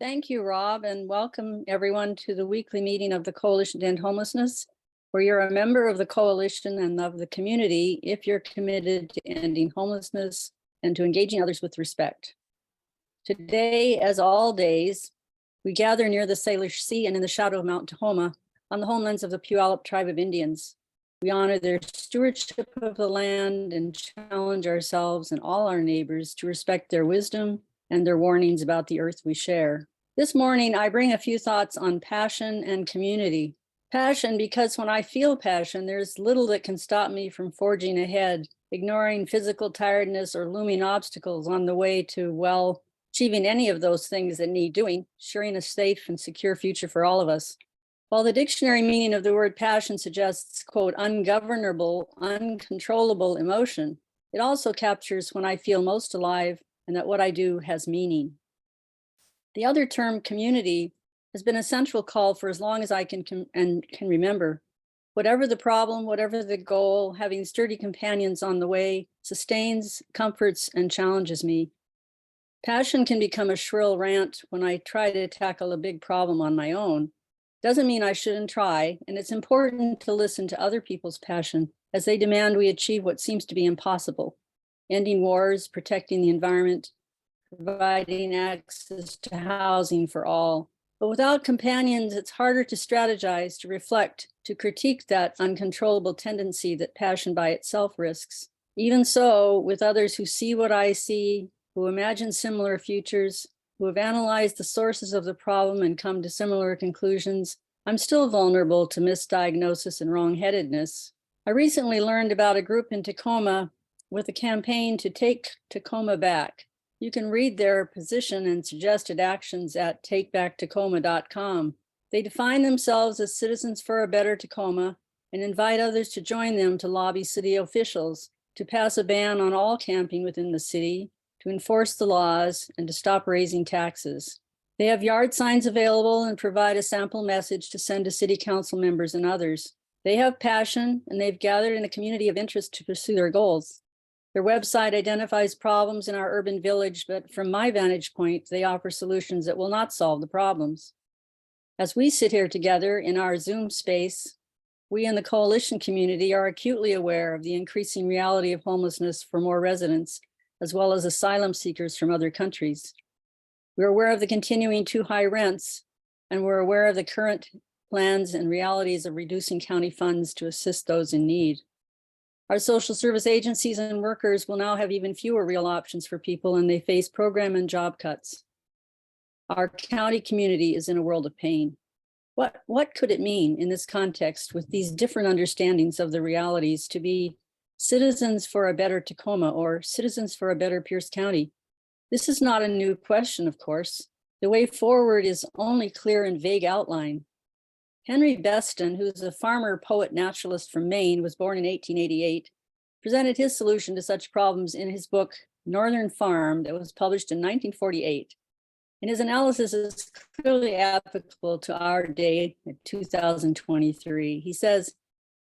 Thank you, Rob, and welcome everyone to the weekly meeting of the Coalition to End Homelessness, where you're a member of the coalition and of the community if you're committed to ending homelessness and to engaging others with respect. Today, as all days, we gather near the Salish Sea and in the shadow of Mount Tahoma on the homelands of the Puyallup tribe of Indians. We honor their stewardship of the land and challenge ourselves and all our neighbors to respect their wisdom and their warnings about the earth we share. This morning, I bring a few thoughts on passion and community. Passion, because when I feel passion, there's little that can stop me from forging ahead, ignoring physical tiredness or looming obstacles on the way to, well, achieving any of those things that need doing, ensuring a safe and secure future for all of us. While the dictionary meaning of the word passion suggests, quote, ungovernable, uncontrollable emotion, it also captures when I feel most alive and that what I do has meaning. The other term, community, has been a central call for as long as I can remember. Whatever the problem, whatever the goal, having sturdy companions on the way sustains, comforts, and challenges me. Passion can become a shrill rant when I try to tackle a big problem on my own. Doesn't mean I shouldn't try, and it's important to listen to other people's passion as they demand we achieve what seems to be impossible. Ending wars, protecting the environment, providing access to housing for all. But without companions, it's harder to strategize, to reflect, to critique that uncontrollable tendency that passion by itself risks. Even so, with others who see what I see, who imagine similar futures, who have analyzed the sources of the problem and come to similar conclusions, I'm still vulnerable to misdiagnosis and wrongheadedness. I recently learned about a group in Tacoma with a campaign to take Tacoma back. You can read their position and suggested actions at takebacktacoma.com. They define themselves as citizens for a better Tacoma and invite others to join them to lobby city officials to pass a ban on all camping within the city, to enforce the laws, and to stop raising taxes. They have yard signs available and provide a sample message to send to city council members and others. They have passion, and they've gathered in a community of interest to pursue their goals. Their website identifies problems in our urban village, but from my vantage point, they offer solutions that will not solve the problems. As we sit here together in our Zoom space, we in the coalition community are acutely aware of the increasing reality of homelessness for more residents, as well as asylum seekers from other countries. We're aware of the continuing too high rents, and we're aware of the current plans and realities of reducing county funds to assist those in need. Our social service agencies and workers will now have even fewer real options for people, and they face program and job cuts. Our county community is in a world of pain. What could it mean in this context with these different understandings of the realities to be citizens for a better Tacoma or citizens for a better Pierce County? This is not a new question, of course. The way forward is only clear and vague outline. Henry Beston, who's a farmer, poet, naturalist from Maine, was born in 1888, presented his solution to such problems in his book, Northern Farm, that was published in 1948. And his analysis is clearly applicable to our day in 2023. He says,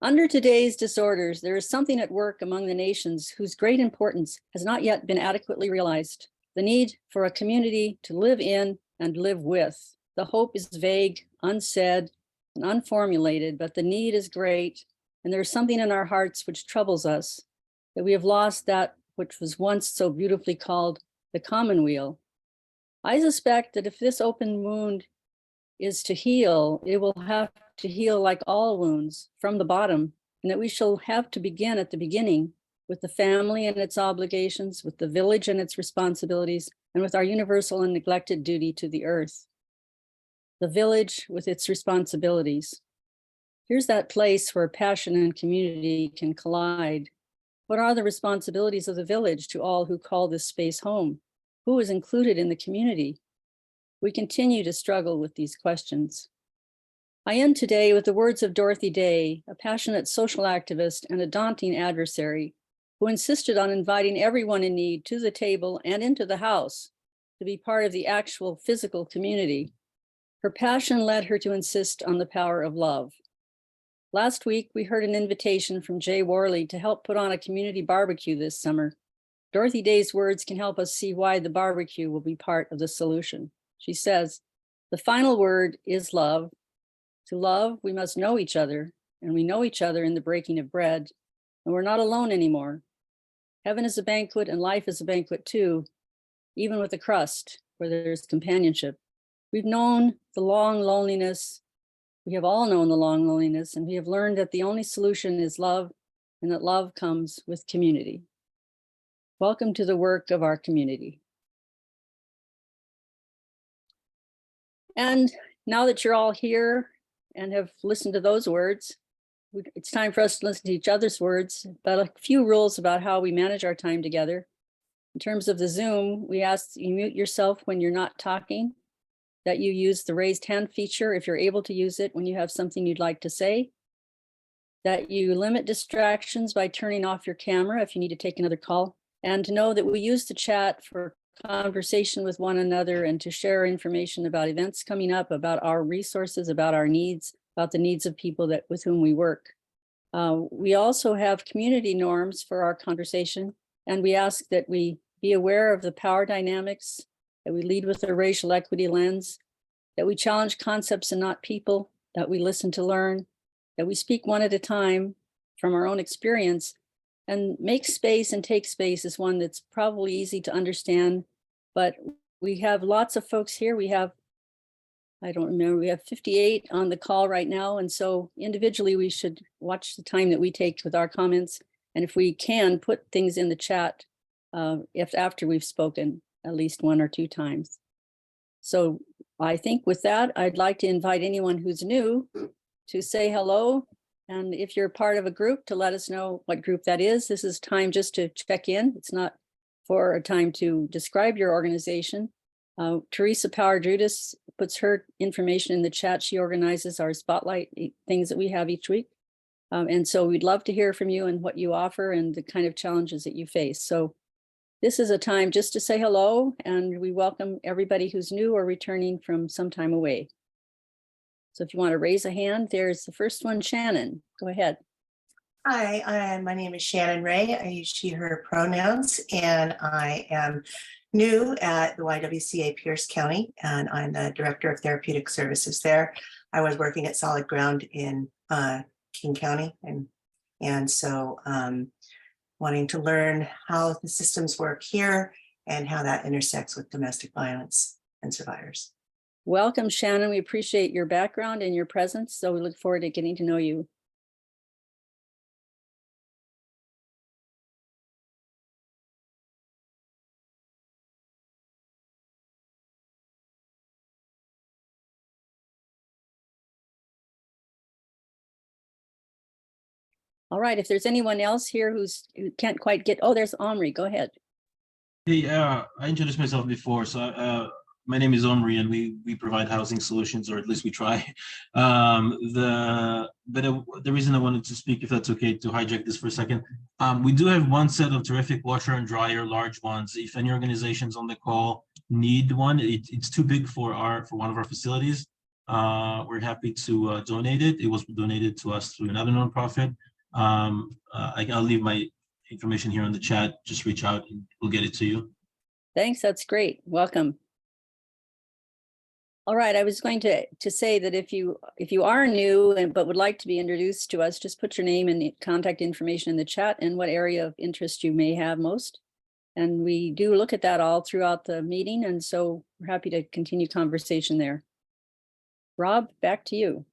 under today's disorders, there is something at work among the nations whose great importance has not yet been adequately realized. The need for a community to live in and live with. The hope is vague, unsaid, and unformulated, but the need is great, and there's something in our hearts which troubles us, that we have lost that which was once so beautifully called the commonweal. I suspect that if this open wound is to heal, it will have to heal like all wounds from the bottom, and that we shall have to begin at the beginning with the family and its obligations, with the village and its responsibilities, and with our universal and neglected duty to the earth. The village with its responsibilities. Here's that place where passion and community can collide. What are the responsibilities of the village to all who call this space home? Who is included in the community? We continue to struggle with these questions. I end today with the words of Dorothy Day, a passionate social activist and a daunting adversary, who insisted on inviting everyone in need to the table and into the house to be part of the actual physical community. Her passion led her to insist on the power of love. Last week, we heard an invitation from Jay Worley to help put on a community barbecue this summer. Dorothy Day's words can help us see why the barbecue will be part of the solution. She says, "The final word is love. To love, we must know each other, and we know each other in the breaking of bread, and we're not alone anymore. Heaven is a banquet, and life is a banquet too, even with the crust, where there's companionship. We've known the long loneliness. We have all known the long loneliness, and we have learned that the only solution is love, and that love comes with community. Welcome to the work of our community." And now that you're all here and have listened to those words, it's time for us to listen to each other's words, but a few rules about how we manage our time together. In terms of the Zoom, we ask that you mute yourself when you're not talking, that you use the raised hand feature if you're able to use it when you have something you'd like to say, that you limit distractions by turning off your camera if you need to take another call, and to know that we use the chat for conversation with one another and to share information about events coming up, about our resources, about our needs, about the needs of people with whom we work. We also have community norms for our conversation, and we ask that we be aware of the power dynamics, that we lead with a racial equity lens, that we challenge concepts and not people, that we listen to learn, that we speak one at a time from our own experience, and make space and take space is one that's probably easy to understand, but we have lots of folks here. We have, I don't remember, we have 58 on the call right now. And so individually, we should watch the time that we take with our comments. And if we can, put things in the chat if after we've spoken at least one or two times. So I think with that, I'd like to invite anyone who's new to say hello. And if you're part of a group, to let us know what group that is. This is time just to check in. It's not for a time to describe your organization. Teresa Power-Drudas puts her information in the chat. She organizes our spotlight things that we have each week. And so we'd love to hear from you and what you offer and the kind of challenges that you face. So this is a time just to say hello, and we welcome everybody who's new or returning from some time away. So if you want to raise a hand, there's the first one, Shannon. Go ahead. Hi, my name is Shannon Ray. I use she, her pronouns, and I am new at the YWCA Pierce County, and I'm the Director of Therapeutic Services there. I was working at Solid Ground in King County, and so wanting to learn how the systems work here and how that intersects with domestic violence and survivors. Welcome, Shannon. We appreciate your background and your presence, so we look forward to getting to know you. All right, if there's anyone else here who can't quite get, oh, there's Omri, go ahead. Hey, I introduced myself before, so my name is Omri, and we provide housing solutions, or at least we try. The reason I wanted to speak, if that's okay, to hijack this for a second, we do have one set of terrific washer and dryer, large ones. If any organizations on the call need one, it's too big for one of our facilities. We're happy to donate it. It was donated to us through another nonprofit. I'll leave my information here on the chat. Just reach out and we'll get it to you. Thanks, that's great. Welcome. All right, I was going to say that if you are new but would like to be introduced to us, just put your name and contact information in the chat and what area of interest you may have most. And we do look at that all throughout the meeting, and so we're happy to continue conversation there. Rob, back to you.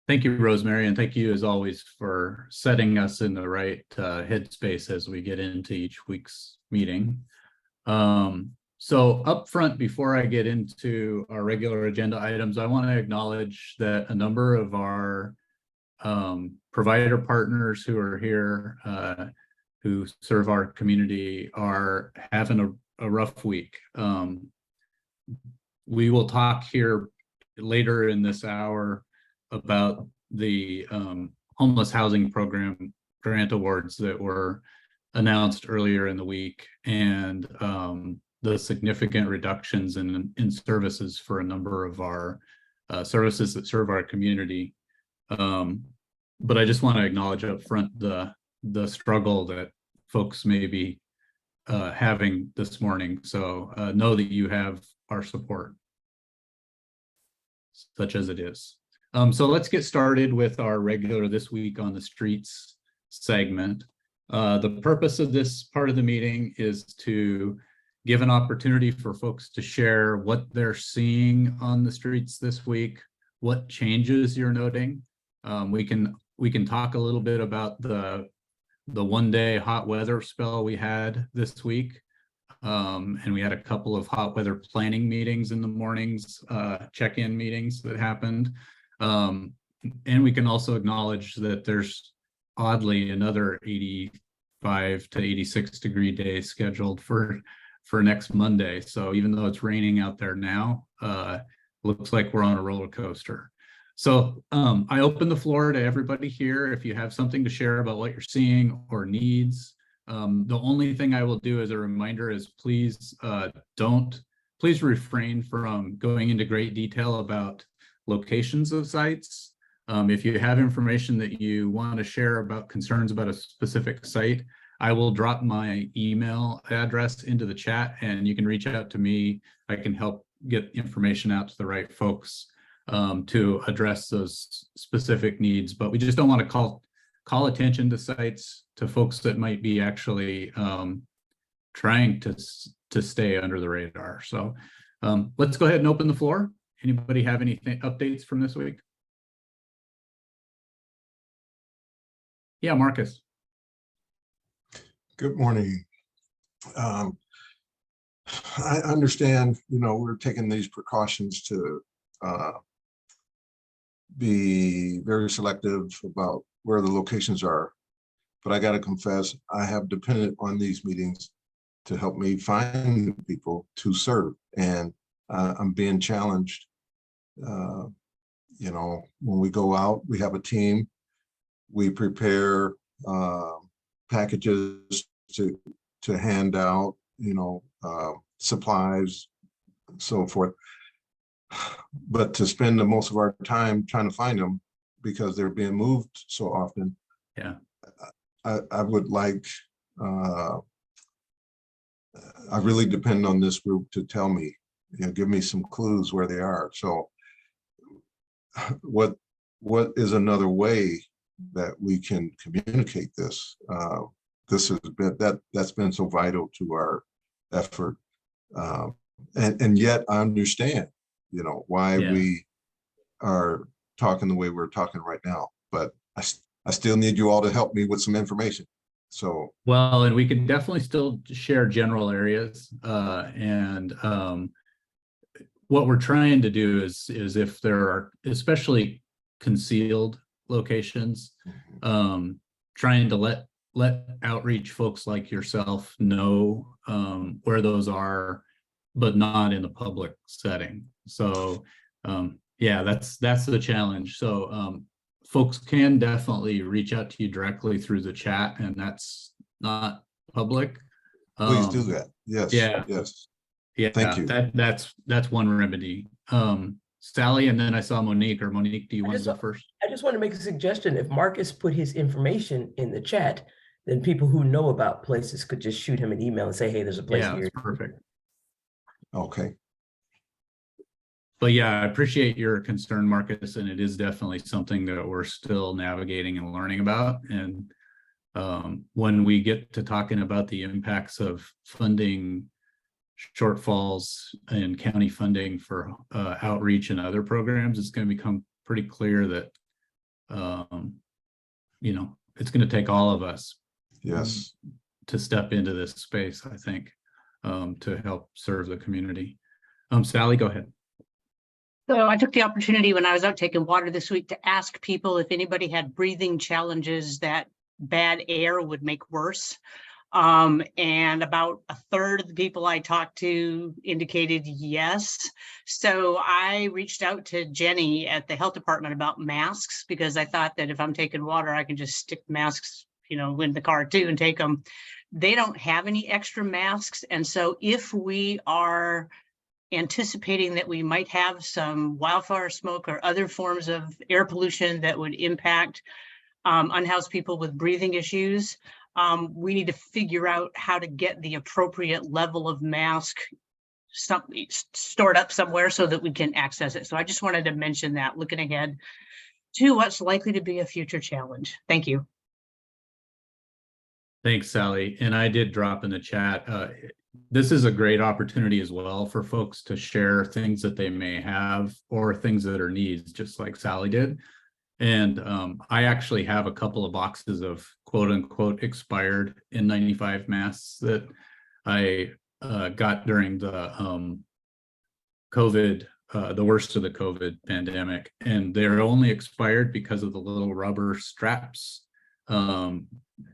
Thank you, Rosemary, and thank you as always for setting us in the right headspace as we get into each week's meeting. So up front, before I get into our regular agenda items, I want to acknowledge that a number of our provider partners who are here, who serve our community, are having a rough week. We will talk here later in this hour about the homeless housing program grant awards that were announced earlier in the week, and the significant reductions in services for a number of our services that serve our community. But I just want to acknowledge up front the struggle that folks may be having this morning. So know that you have our support, such as it is. So let's get started with our regular This Week on the Streets segment. The purpose of this part of the meeting is to give an opportunity for folks to share what they're seeing on the streets this week, what changes you're noting. We can talk a little bit about the one-day hot weather spell we had this week. And we had a couple of hot weather planning meetings in the mornings, check-in meetings that happened. And we can also acknowledge that there's oddly another 85 to 86 degree day scheduled for next Monday. So even though it's raining out there now, looks like we're on a roller coaster. So I open the floor to everybody here. If you have something to share about what you're seeing or needs, the only thing I will do as a reminder is please refrain from going into great detail about locations of sites. If you have information that you want to share about concerns about a specific site, I will drop my email address into the chat and you can reach out to me. I can help get information out to the right folks to address those specific needs. But we just don't want to call attention to sites to folks that might be actually trying to stay under the radar. So let's go ahead and open the floor. Anybody have any updates from this week? Yeah, Marcus. Good morning. I understand, we're taking these precautions to be very selective about where the locations are. But I got to confess, I have depended on these meetings to help me find people to serve. And I'm being challenged. When we go out, we have a team. We prepare packages to hand out, supplies, so forth. But to spend the most of our time trying to find them because they're being moved so often. Yeah, I would like, I really depend on this group to tell me, give me some clues where they are. So what is another way that we can communicate this? This has been, that's been so vital to our effort. And yet I understand, why we are talking the way we're talking right now, but I still need you all to help me with some information. So well, and we can definitely still share general areas, and what we're trying to do is if there are especially concealed locations, trying to let outreach folks like yourself know where those are, but not in the public setting. So yeah, that's the challenge. So folks can definitely reach out to you directly through the chat, and that's not public. please do that. Yes. Yeah. Yes. Yeah. Thank you. That's one remedy. Sally, and then I saw Monique. Or Monique, do you want to go first? I just want to make a suggestion. If Marcus put his information in the chat, then people who know about places could just shoot him an email and say, hey, there's a place Yeah, here. that's perfect. Okay. But yeah, I appreciate your concern, Marcus, and it is definitely something that we're still navigating and learning about. And when we get to talking about the impacts of funding shortfalls and county funding for outreach and other programs, it's going to become pretty clear that it's going to take all of us, Yes, to step into this space, I think, to help serve the community. Sally, go ahead. So I took the opportunity when I was out taking water this week to ask people if anybody had breathing challenges that bad air would make worse. And about a third of the people I talked to indicated yes. So I reached out to Jenny at the health department about masks, because I thought that if I'm taking water, I can just stick masks, in the car too and take them. They don't have any extra masks. And so if we are anticipating that we might have some wildfire smoke or other forms of air pollution that would impact unhoused people with breathing issues, we need to figure out how to get the appropriate level of mask stored up somewhere so that we can access it. So I just wanted to mention that, looking ahead to what's likely to be a future challenge. Thank you. Thanks, Sally. And I did drop in the chat. This is a great opportunity as well for folks to share things that they may have or things that are needs, just like Sally did. And I actually have a couple of boxes of quote unquote expired N95 masks that I got during the COVID, the worst of the COVID pandemic. And they're only expired because of the little rubber straps.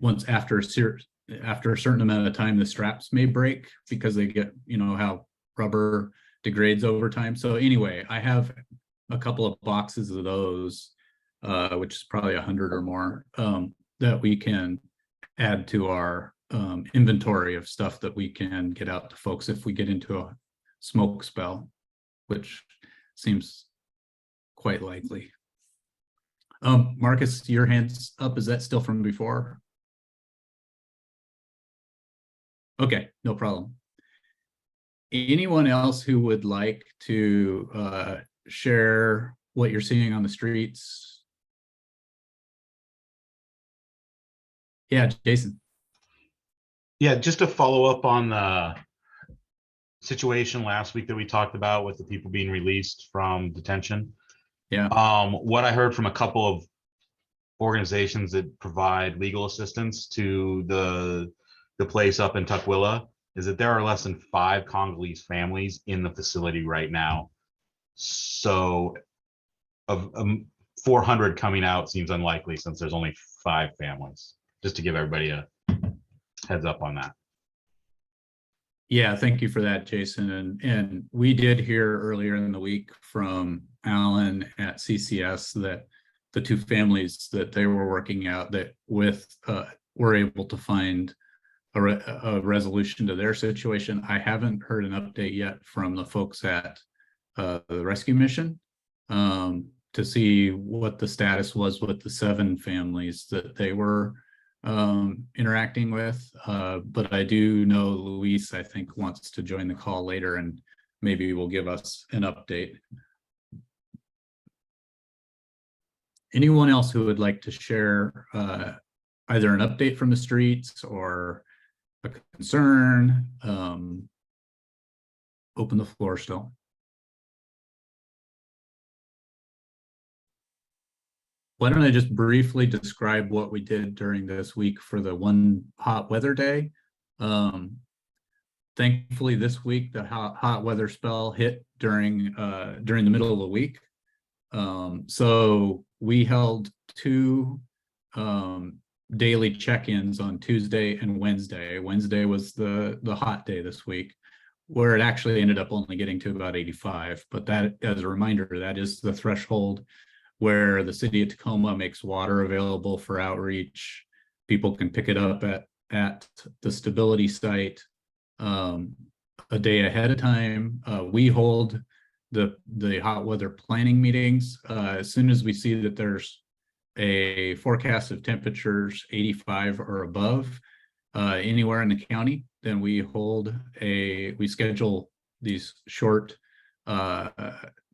Once after a certain amount of time, the straps may break because they get, you know, how rubber degrades over time. So anyway, I have a couple of boxes of those, which is probably 100 or more, that we can add to our inventory of stuff that we can get out to folks if we get into a smoke spell, which seems quite likely. Marcus, your hand's up. Is that still from before? Okay, no problem. Anyone else who would like to share what you're seeing on the streets? Yeah, Jason. Yeah, just to follow up on the situation last week that we talked about with the people being released from detention. Yeah. What I heard from a couple of organizations that provide legal assistance to the place up in Tukwila is that there are less than 5 Congolese families in the facility right now. So of 400 coming out seems unlikely since there's only 5 families. Just to give everybody a heads up on that. Yeah, thank you for that, Jason. And we did hear earlier in the week from Alan at CCS that the 2 families that they were working out that with were able to find a resolution to their situation. I haven't heard an update yet from the folks at the rescue mission to see what the status was with the 7 families that they were interacting with, but I do know Luis, I think, wants to join the call later and maybe will give us an update. Anyone else who would like to share either an update from the streets or a concern? Open the floor still. Why don't I just briefly describe what we did during this week for the one hot weather day? Thankfully, this week the hot weather spell hit during the middle of the week. So we held 2 daily check-ins on Tuesday and Wednesday. Wednesday was the hot day this week, where it actually ended up only getting to about 85. But that, as a reminder, that is the threshold where the city of Tacoma makes water available for outreach. People can pick it up at the stability site a day ahead of time. We hold the hot weather planning meetings as soon as we see that there's a forecast of temperatures 85 or above anywhere in the county. Then we schedule these short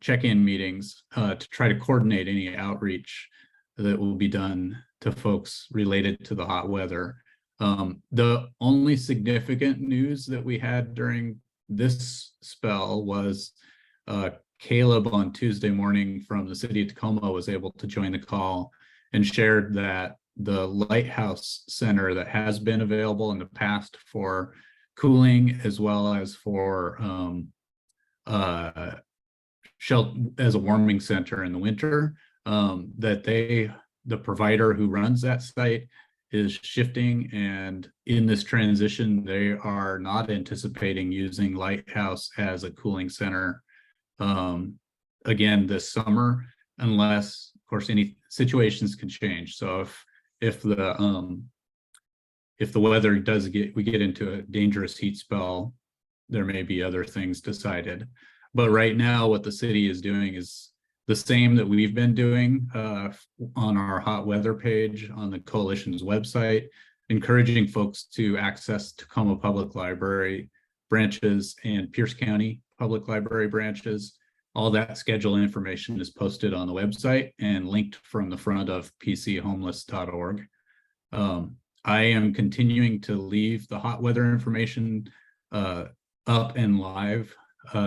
check-in meetings to try to coordinate any outreach that will be done to folks related to the hot weather. The only significant news that we had during this spell was Caleb on Tuesday morning from the city of Tacoma was able to join the call and shared that the Lighthouse Center that has been available in the past for cooling as well as for as a warming center in the winter, that the provider who runs that site is shifting, and in this transition they are not anticipating using Lighthouse as a cooling center again this summer, unless of course any situations can change. So if the weather we get into a dangerous heat spell, there may be other things decided. But right now, what the city is doing is the same that we've been doing on our hot weather page on the coalition's website, encouraging folks to access Tacoma Public Library branches and Pierce County Public Library branches. All that schedule information is posted on the website and linked from the front of pchomeless.org. I am continuing to leave the hot weather information up and live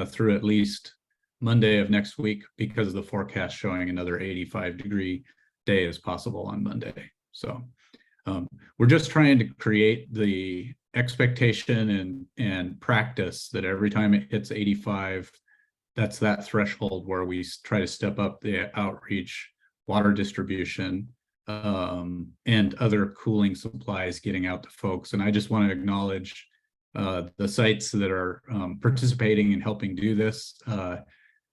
through at least Monday of next week, because of the forecast showing another 85-degree day as possible on Monday. So we're just trying to create the expectation and practice that every time it hits 85, that's that threshold where we try to step up the outreach, water distribution, and other cooling supplies getting out to folks. And I just want to acknowledge the sites that are participating and helping do this.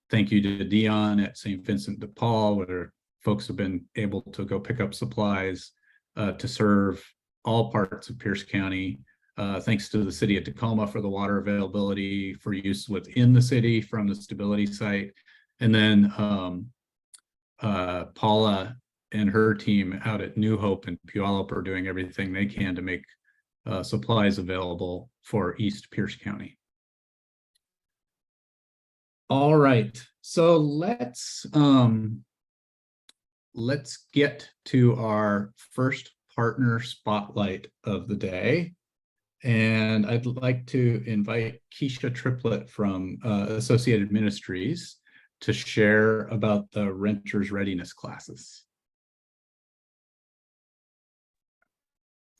Thank you to Dion at St. Vincent de Paul, where folks have been able to go pick up supplies to serve all parts of Pierce County. Thanks to the city of Tacoma for the water availability for use within the city from the stability site. And then Paula and her team out at New Hope and Puyallup are doing everything they can to make supplies available for East Pierce County. All right, so let's get to our first partner spotlight of the day. And I'd like to invite Keisha Triplett from Associated Ministries to share about the Renters Readiness classes.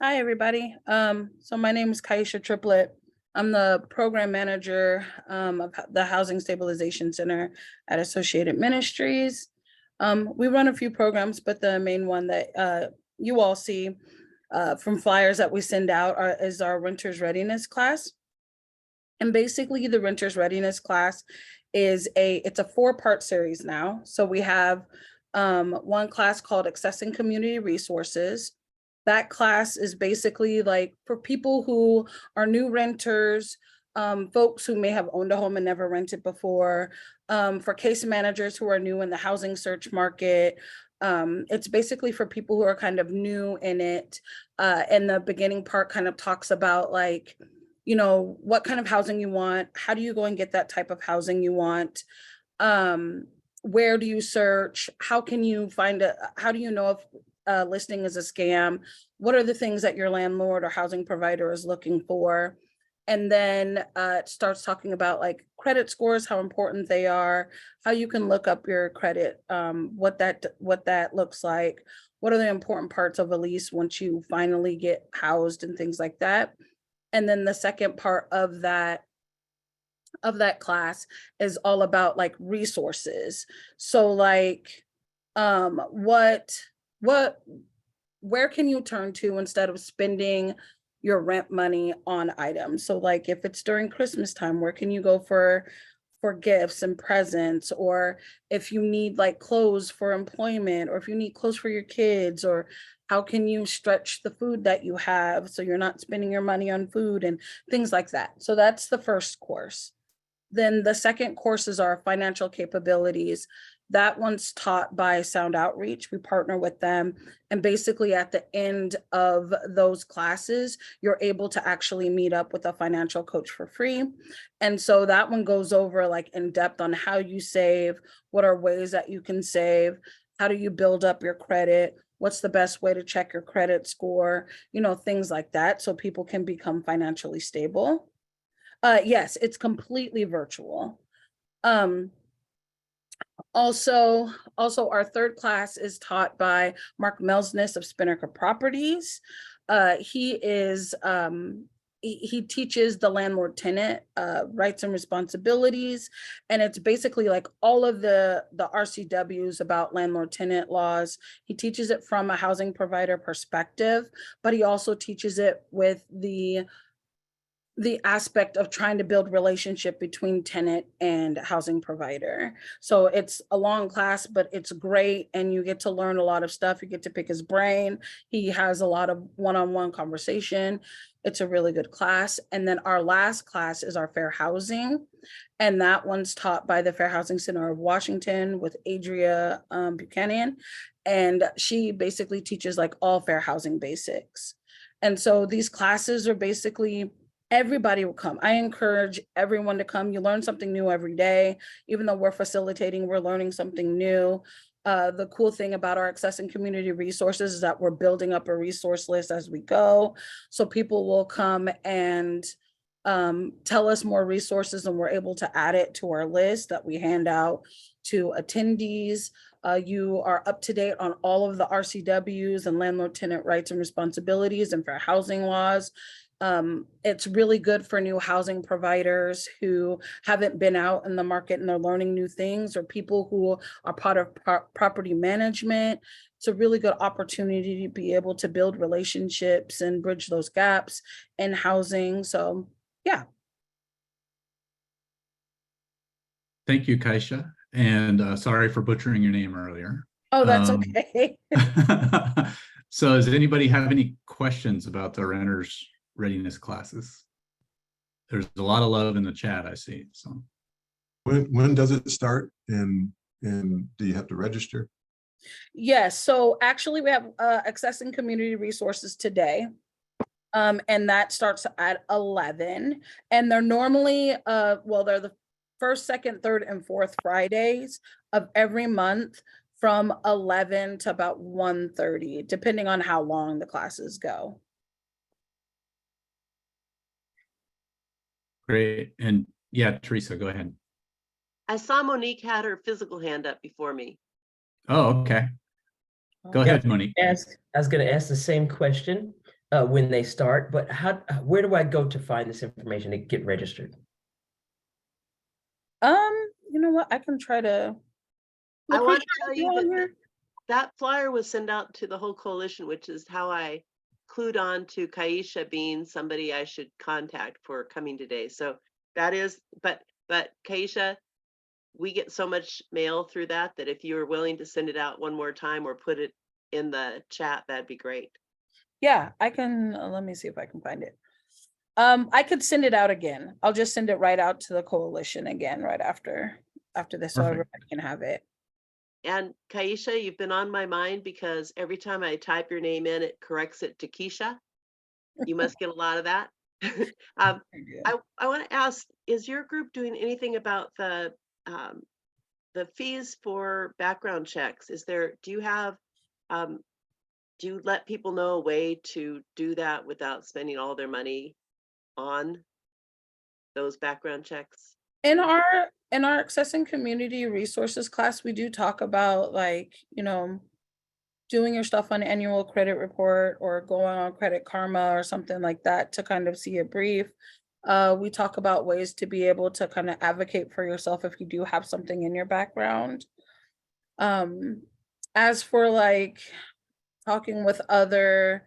Hi, everybody. So my name is Keisha Triplett. I'm the program manager of the Housing Stabilization Center at Associated Ministries. We run a few programs, but the main one that you all see from flyers that we send out is our Renters Readiness class. And basically the Renters Readiness class is it's a 4-part series now. So we have one class called Accessing Community Resources. That class is basically like for people who are new renters, folks who may have owned a home and never rented before, for case managers who are new in the housing search market. It's basically for people who are kind of new in it. And the beginning part kind of talks about like, you know, what kind of housing you want, how do you go and get that type of housing you want? Where do you search? How can you find how do you know if listing is a scam? What are the things that your landlord or housing provider is looking for? And then it starts talking about like credit scores, how important they are, how you can look up your credit, what that looks like, what are the important parts of a lease once you finally get housed and things like that. And then the second part of that class is all about like resources. So like where can you turn to instead of spending your rent money on items? So like if it's during Christmas time, where can you go for gifts and presents? Or if you need like clothes for employment, or if you need clothes for your kids, or how can you stretch the food that you have so you're not spending your money on food and things like that. So that's the first course. Then the second course is our financial capabilities. That one's taught by Sound Outreach. We partner with them. And basically at the end of those classes, you're able to actually meet up with a financial coach for free. And so that one goes over like in depth on how you save, what are ways that you can save, how do you build up your credit, what's the best way to check your credit score, you know, things like that, so people can become financially stable. Yes, it's completely virtual. Also, our third class is taught by Mark Melsness of Spinnaker Properties. He teaches the landlord-tenant rights and responsibilities, and it's basically like all of the RCWs about landlord-tenant laws. He teaches it from a housing provider perspective, but he also teaches it with the aspect of trying to build relationship between tenant and housing provider. So it's a long class, but it's great. And you get to learn a lot of stuff. You get to pick his brain. He has a lot of one-on-one conversation. It's a really good class. And then our last class is our fair housing. And that one's taught by the Fair Housing Center of Washington with Adria Buchanan. And she basically teaches like all fair housing basics. And so these classes are basically everybody will come. I encourage everyone to come. You learn something new every day. Even though we're facilitating, we're learning something new. The cool thing about our Accessing Community Resources is that we're building up a resource list as we go. So people will come and tell us more resources, and we're able to add it to our list that we hand out to attendees. You are up to date on all of the RCWs and landlord tenant rights and responsibilities and fair housing laws. It's really good for new housing providers who haven't been out in the market and they're learning new things, or people who are part of property management. It's a really good opportunity to be able to build relationships and bridge those gaps in housing. So yeah. Thank you, Kaisha. And sorry for butchering your name earlier. Oh, that's okay. So does anybody have any questions about the Renters Readiness classes? There's a lot of love in the chat, I see. So When does it start? And do you have to register? Yes, so actually we have Accessing Community Resources today. And that starts at 11. And they're normally, well, they're the first, second, third, and fourth Fridays of every month from 11 to about 1:30, depending on how long the classes go. great. And yeah, Teresa, go ahead. I saw Monique had her physical hand up before me. Oh, okay. Go ahead, Monique. I was going to ask the same question when they start, but where do I go to find this information to get registered? You know what? I can try to. I want to tell you that flyer was sent out to the whole coalition, which is how I clued on to Kaisha being somebody I should contact for coming today. So that is, but Kaisha, we get so much mail through that if you were willing to send it out one more time or put it in the chat, that'd be great. Yeah, I can. Let me see if I can find it. I could send it out again. I'll just send it right out to the coalition again right after this, so everybody can have it. And Kaisha, you've been on my mind because every time I type your name in, it corrects it to Keisha. You must get a lot of that. I want to ask, is your group doing anything about the fees for background checks? Do you let people know a way to do that without spending all their money on those background checks? In our Accessing Community Resources class, we do talk about, like, doing your stuff on annual credit report or going on Credit Karma or something like that to kind of see a brief. We talk about ways to be able to kind of advocate for yourself if you do have something in your background. As for like talking with other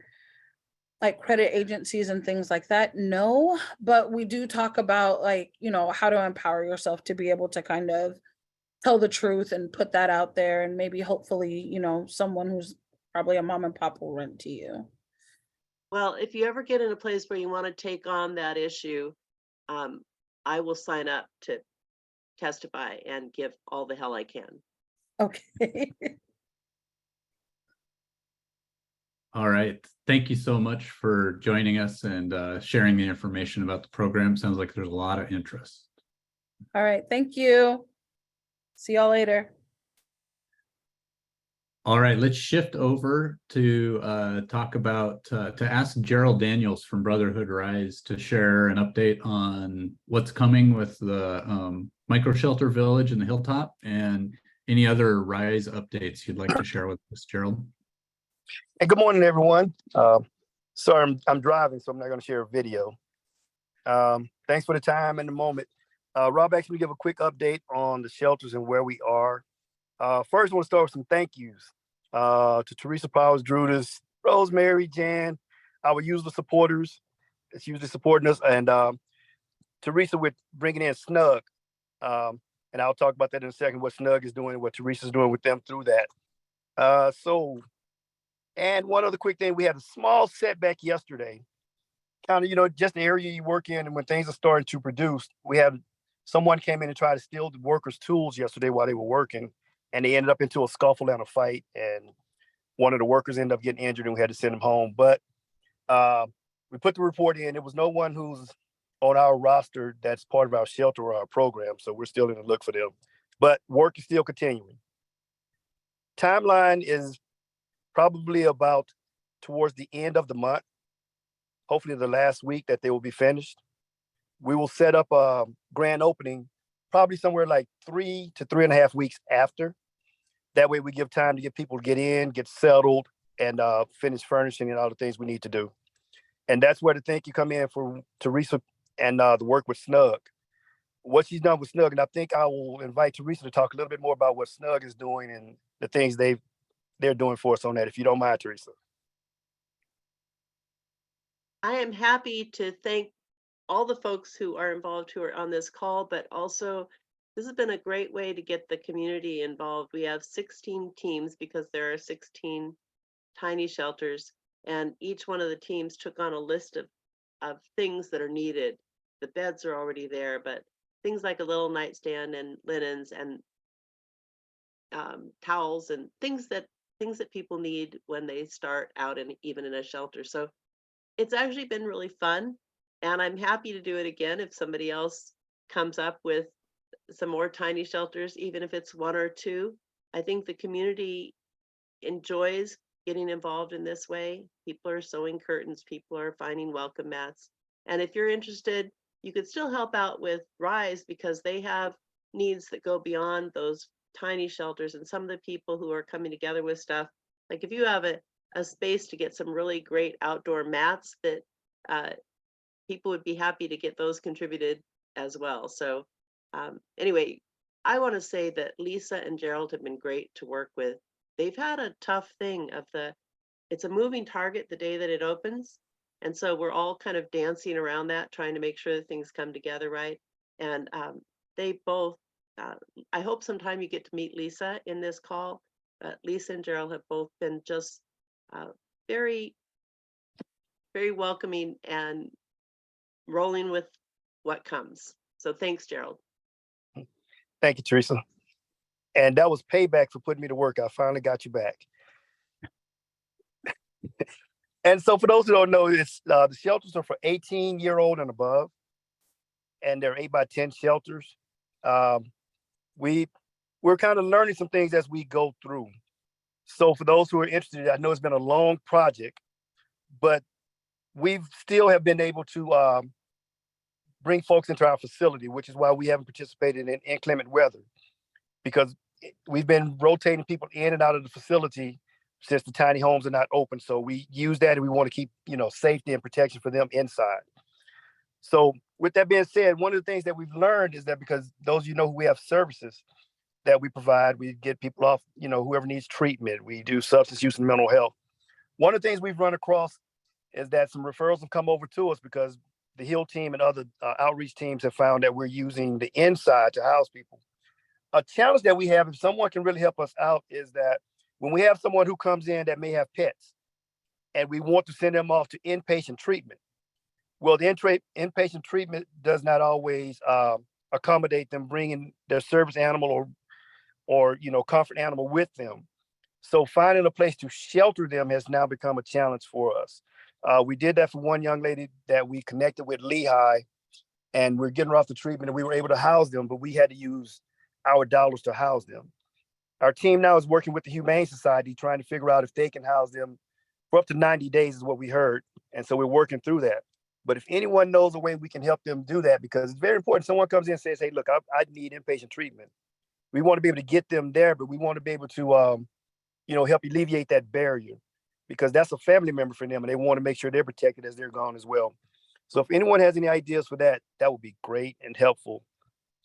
like credit agencies and things like that, no, but we do talk about, like, how to empower yourself to be able to kind of tell the truth and put that out there, and maybe hopefully, someone who's probably a mom and pop will rent to you. Well, if you ever get in a place where you want to take on that issue, I will sign up to testify and give all the hell I can. Okay. All right. Thank you so much for joining us and sharing the information about the program. Sounds like there's a lot of interest. All right. Thank you. See y'all later. All right, let's shift over to talk about, to ask Gerald Daniels from Brotherhood RISE to share an update on what's coming with the micro shelter village in the Hilltop and any other RISE updates you'd like to share with us, Gerald. Hey, good morning, everyone. Sorry, I'm driving, so I'm not going to share a video. Thanks for the time and the moment. Rob asked me to give a quick update on the shelters and where we are. First, I want to start with some thank yous to Teresa Powers, Drudas, Rosemary, Jan, our user supporters that's usually supporting us, and Teresa with bringing in Snug. And I'll talk about that in a second, what Snug is doing and what Teresa's doing with them through that. And one other quick thing, we had a small setback yesterday. Kind of, just the area you work in, and when things are starting to produce, we had someone came in and tried to steal the workers' tools yesterday while they were working, and they ended up into a scuffle and a fight, and one of the workers ended up getting injured, and we had to send him home. But we put the report in. There was no one who's on our roster that's part of our shelter or our program. So we're still in the look for them, but work is still continuing. Timeline is probably about towards the end of the month, hopefully the last week that they will be finished. We will set up a grand opening probably somewhere like 3 to 3.5 weeks after. That way we give time to get people to get in, get settled, and finish furnishing and all the things we need to do. And that's where the thank you come in for Teresa and the work with Snug. What she's done with Snug, and I think I will invite Teresa to talk a little bit more about what Snug is doing and the things they're doing for us on that, if you don't mind, Teresa. I am happy to thank all the folks who are involved who are on this call, but also this has been a great way to get the community involved. We have 16 teams because there are 16 tiny shelters, and each one of the teams took on a list of things that are needed. The beds are already there, but things like a little nightstand and linens and towels and things that people need when they start out and even in a shelter. So it's actually been really fun, and I'm happy to do it again if somebody else comes up with some more tiny shelters, even if it's 1 or 2. I think the community enjoys getting involved in this way. People are sewing curtains, people are finding welcome mats. And if you're interested, you could still help out with RISE because they have needs that go beyond those tiny shelters. And some of the people who are coming together with stuff, like if you have a space to get some really great outdoor mats, that people would be happy to get those contributed as well. So anyway, I want to say that Lisa and Gerald have been great to work with. They've had a tough thing it's a moving target the day that it opens. And so we're all kind of dancing around that, trying to make sure that things come together right. And they both, I hope sometime you get to meet Lisa in this call. Lisa and Gerald have both been just very, very welcoming and rolling with what comes. So thanks, Gerald. Thank you, Teresa. And that was payback for putting me to work. I finally got you back. And so for those who don't know, it's the shelters are for 18-year-old and above, and they're 8x10 shelters. We're kind of learning some things as we go through. So for those who are interested, I know it's been a long project, but we've still have been able to bring folks into our facility, which is why we haven't participated in inclement weather, because we've been rotating people in and out of the facility since the tiny homes are not open. So we use that and we want to keep, safety and protection for them inside. So with that being said, one of the things that we've learned is that because those who we have services that we provide, we get people off, whoever needs treatment. We do substance use and mental health. One of the things we've run across is that some referrals have come over to us because the HEAL team and other outreach teams have found that we're using the inside to house people. A challenge that we have, if someone can really help us out, is that when we have someone who comes in that may have pets and we want to send them off to inpatient treatment, well, the inpatient treatment does not always accommodate them bringing their service animal or comfort animal with them. So finding a place to shelter them has now become a challenge for us. We did that for one young lady that we connected with Lehigh, and we're getting her off the treatment and we were able to house them, but we had to use our dollars to house them. Our team now is working with the Humane Society, trying to figure out if they can house them for up to 90 days is what we heard. And so we're working through that. But if anyone knows a way we can help them do that, because it's very important. Someone comes in and says, hey, look, I need inpatient treatment. We want to be able to get them there, but we want to be able to, help alleviate that barrier, because that's a family member for them and they want to make sure they're protected as they're gone as well. So if anyone has any ideas for that, that would be great and helpful.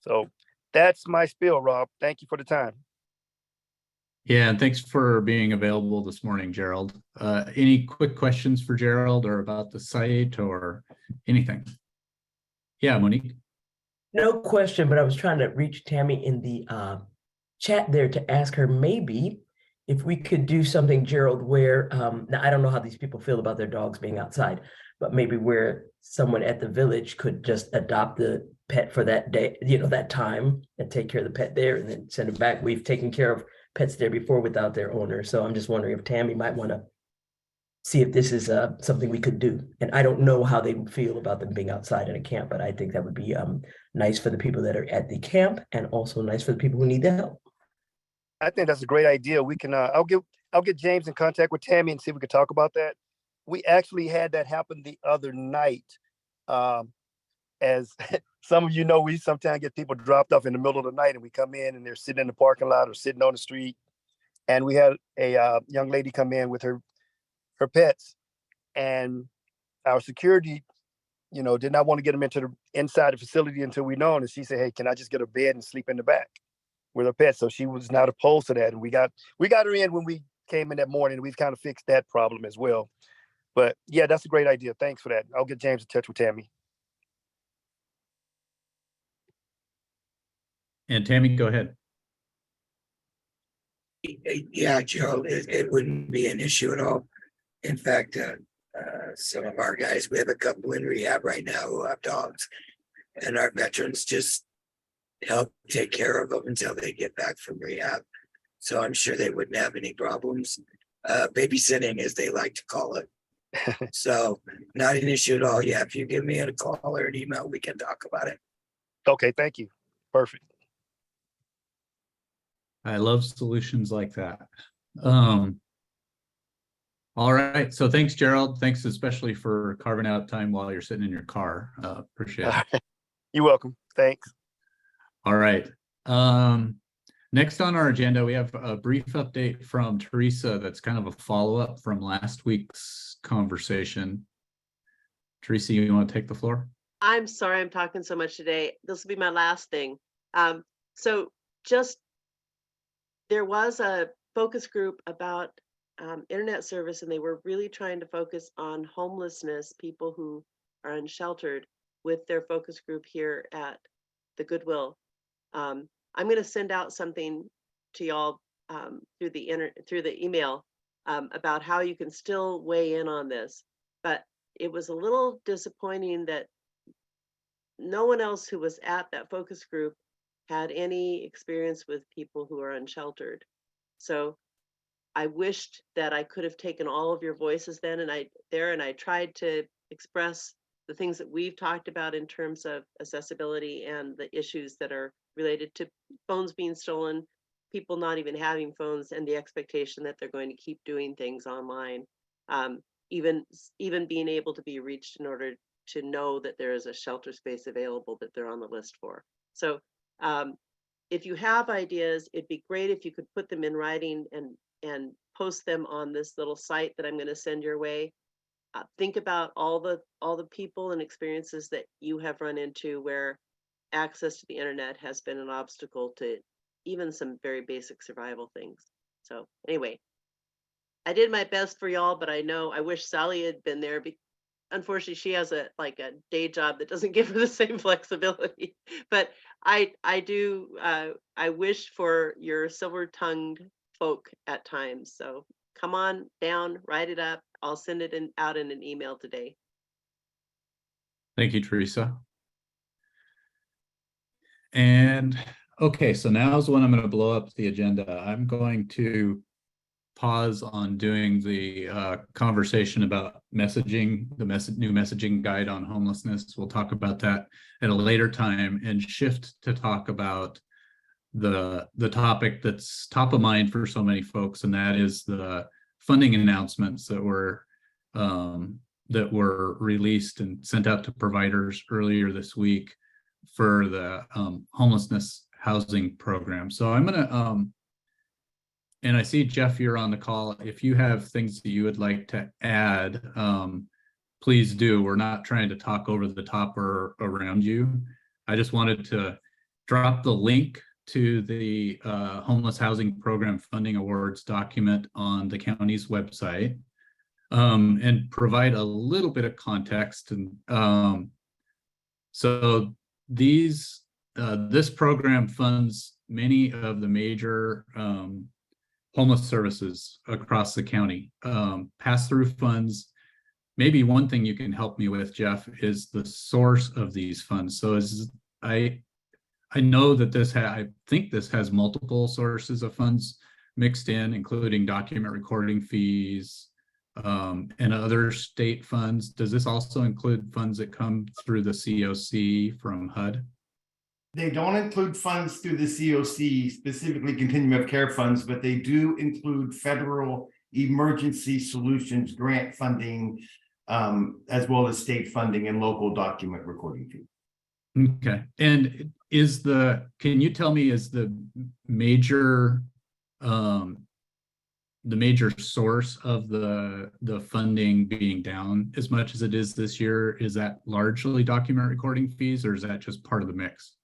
So that's my spiel, Rob. Thank you for the time. Yeah, and thanks for being available this morning, Gerald. Any quick questions for Gerald or about the site or anything? Yeah, Monique. No question, but I was trying to reach Tammy in the chat there to ask her maybe if we could do something, Gerald, where, now I don't know how these people feel about their dogs being outside, but maybe where someone at the village could just adopt the pet for that day, that time, and take care of the pet there and then send it back. We've taken care of pets there before without their owner. So I'm just wondering if Tammy might want to see if this is something we could do. And I don't know how they would feel about them being outside in a camp, but I think that would be nice for the people that are at the camp and also nice for the people who need the help. I think that's a great idea. We can, I'll get James in contact with Tammy and see if we can talk about that. We actually had that happen the other night. As some of you know, we sometimes get people dropped off in the middle of the night and we come in and they're sitting in the parking lot or sitting on the street. And we had a young lady come in with her pets, and our security, did not want to get them into the inside the facility until we know. And she said, "Hey, can I just get a bed and sleep in the back with her pets?" So she was not opposed to that. And we got her in when we came in that morning. We've kind of fixed that problem as well. But yeah, that's a great idea. Thanks for that. I'll get James in touch with Tammy. And Tammy, go ahead. Yeah, Gerald, it wouldn't be an issue at all. In fact, some of our guys, we have a couple in rehab right now who have dogs, and our veterans just help take care of them until they get back from rehab. So I'm sure they wouldn't have any problems. Babysitting, as they like to call it. So not an issue at all. Yeah, if you give me a call or an email, we can talk about it. Okay, thank you. Perfect. I love solutions like that. All right. So thanks, Gerald. Thanks especially for carving out time while you're sitting in your car. Appreciate it. You're welcome. Thanks. All right. Next on our agenda, we have a brief update from Teresa that's kind of a follow-up from last week's conversation. Teresa, you want to take the floor? I'm sorry I'm talking so much today. This will be my last thing. So just there was a focus group about internet service, and they were really trying to focus on homelessness, people who are unsheltered, with their focus group here at the Goodwill. I'm going to send out something to y'all through the email about how you can still weigh in on this. But it was a little disappointing that no one else who was at that focus group had any experience with people who are unsheltered. So I wished that I could have taken all of your voices then and I tried to express the things that we've talked about in terms of accessibility and the issues that are related to phones being stolen, people not even having phones, and the expectation that they're going to keep doing things online, even being able to be reached in order to know that there is a shelter space available that they're on the list for. So if you have ideas, it'd be great if you could put them in writing and post them on this little site that I'm going to send your way. Think about all the people and experiences that you have run into where access to the internet has been an obstacle to even some very basic survival things. So anyway, I did my best for y'all, but I wish Sally had been there. Unfortunately, she has a day job that doesn't give her the same flexibility. But I wish for your silver-tongued folk at times. So come on down, write it up. I'll send it out in an email today. Thank you, Teresa. And okay, so now's when I'm going to blow up the agenda. I'm going to pause on doing the conversation about messaging, the new messaging guide on homelessness. We'll talk about that at a later time and shift to talk about the topic that's top of mind for so many folks, and that is the funding announcements that were released and sent out to providers earlier this week for the homelessness housing program. So I'm gonna and I see Jeff, you're on the call. If you have things that you would like to add, please do. We're not trying to talk over the top or around you. I just wanted to drop the link to the Homeless Housing Program Funding Awards document on the county's website and provide a little bit of context. And so this program funds many of the major homeless services across the county. Pass-through funds. Maybe one thing you can help me with, Jeff, is the source of these funds. So I know that I think this has multiple sources of funds mixed in, including document recording fees, and other state funds. Does this also include funds that come through the COC from HUD? They don't include funds through the COC, specifically continuum of care funds, but they do include federal emergency solutions grant funding, as well as state funding and local document recording fee. Okay. And can you tell me, is the major source of the funding being down as much as it is this year, is that largely document recording fees, or is that just part of the mix?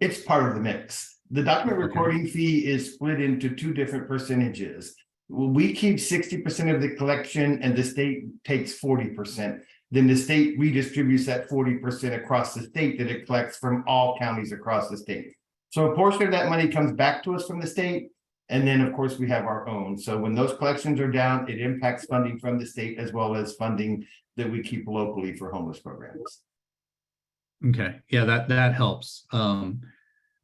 It's part of the mix. The document recording fee is split into two different percentages. We keep 60% of the collection and the state takes 40%. Then the state redistributes that 40% across the state that it collects from all counties across the state. So a portion of that money comes back to us from the state. And then, of course, we have our own. So when those collections are down, it impacts funding from the state as well as funding that we keep locally for homeless programs. Okay, yeah, that helps,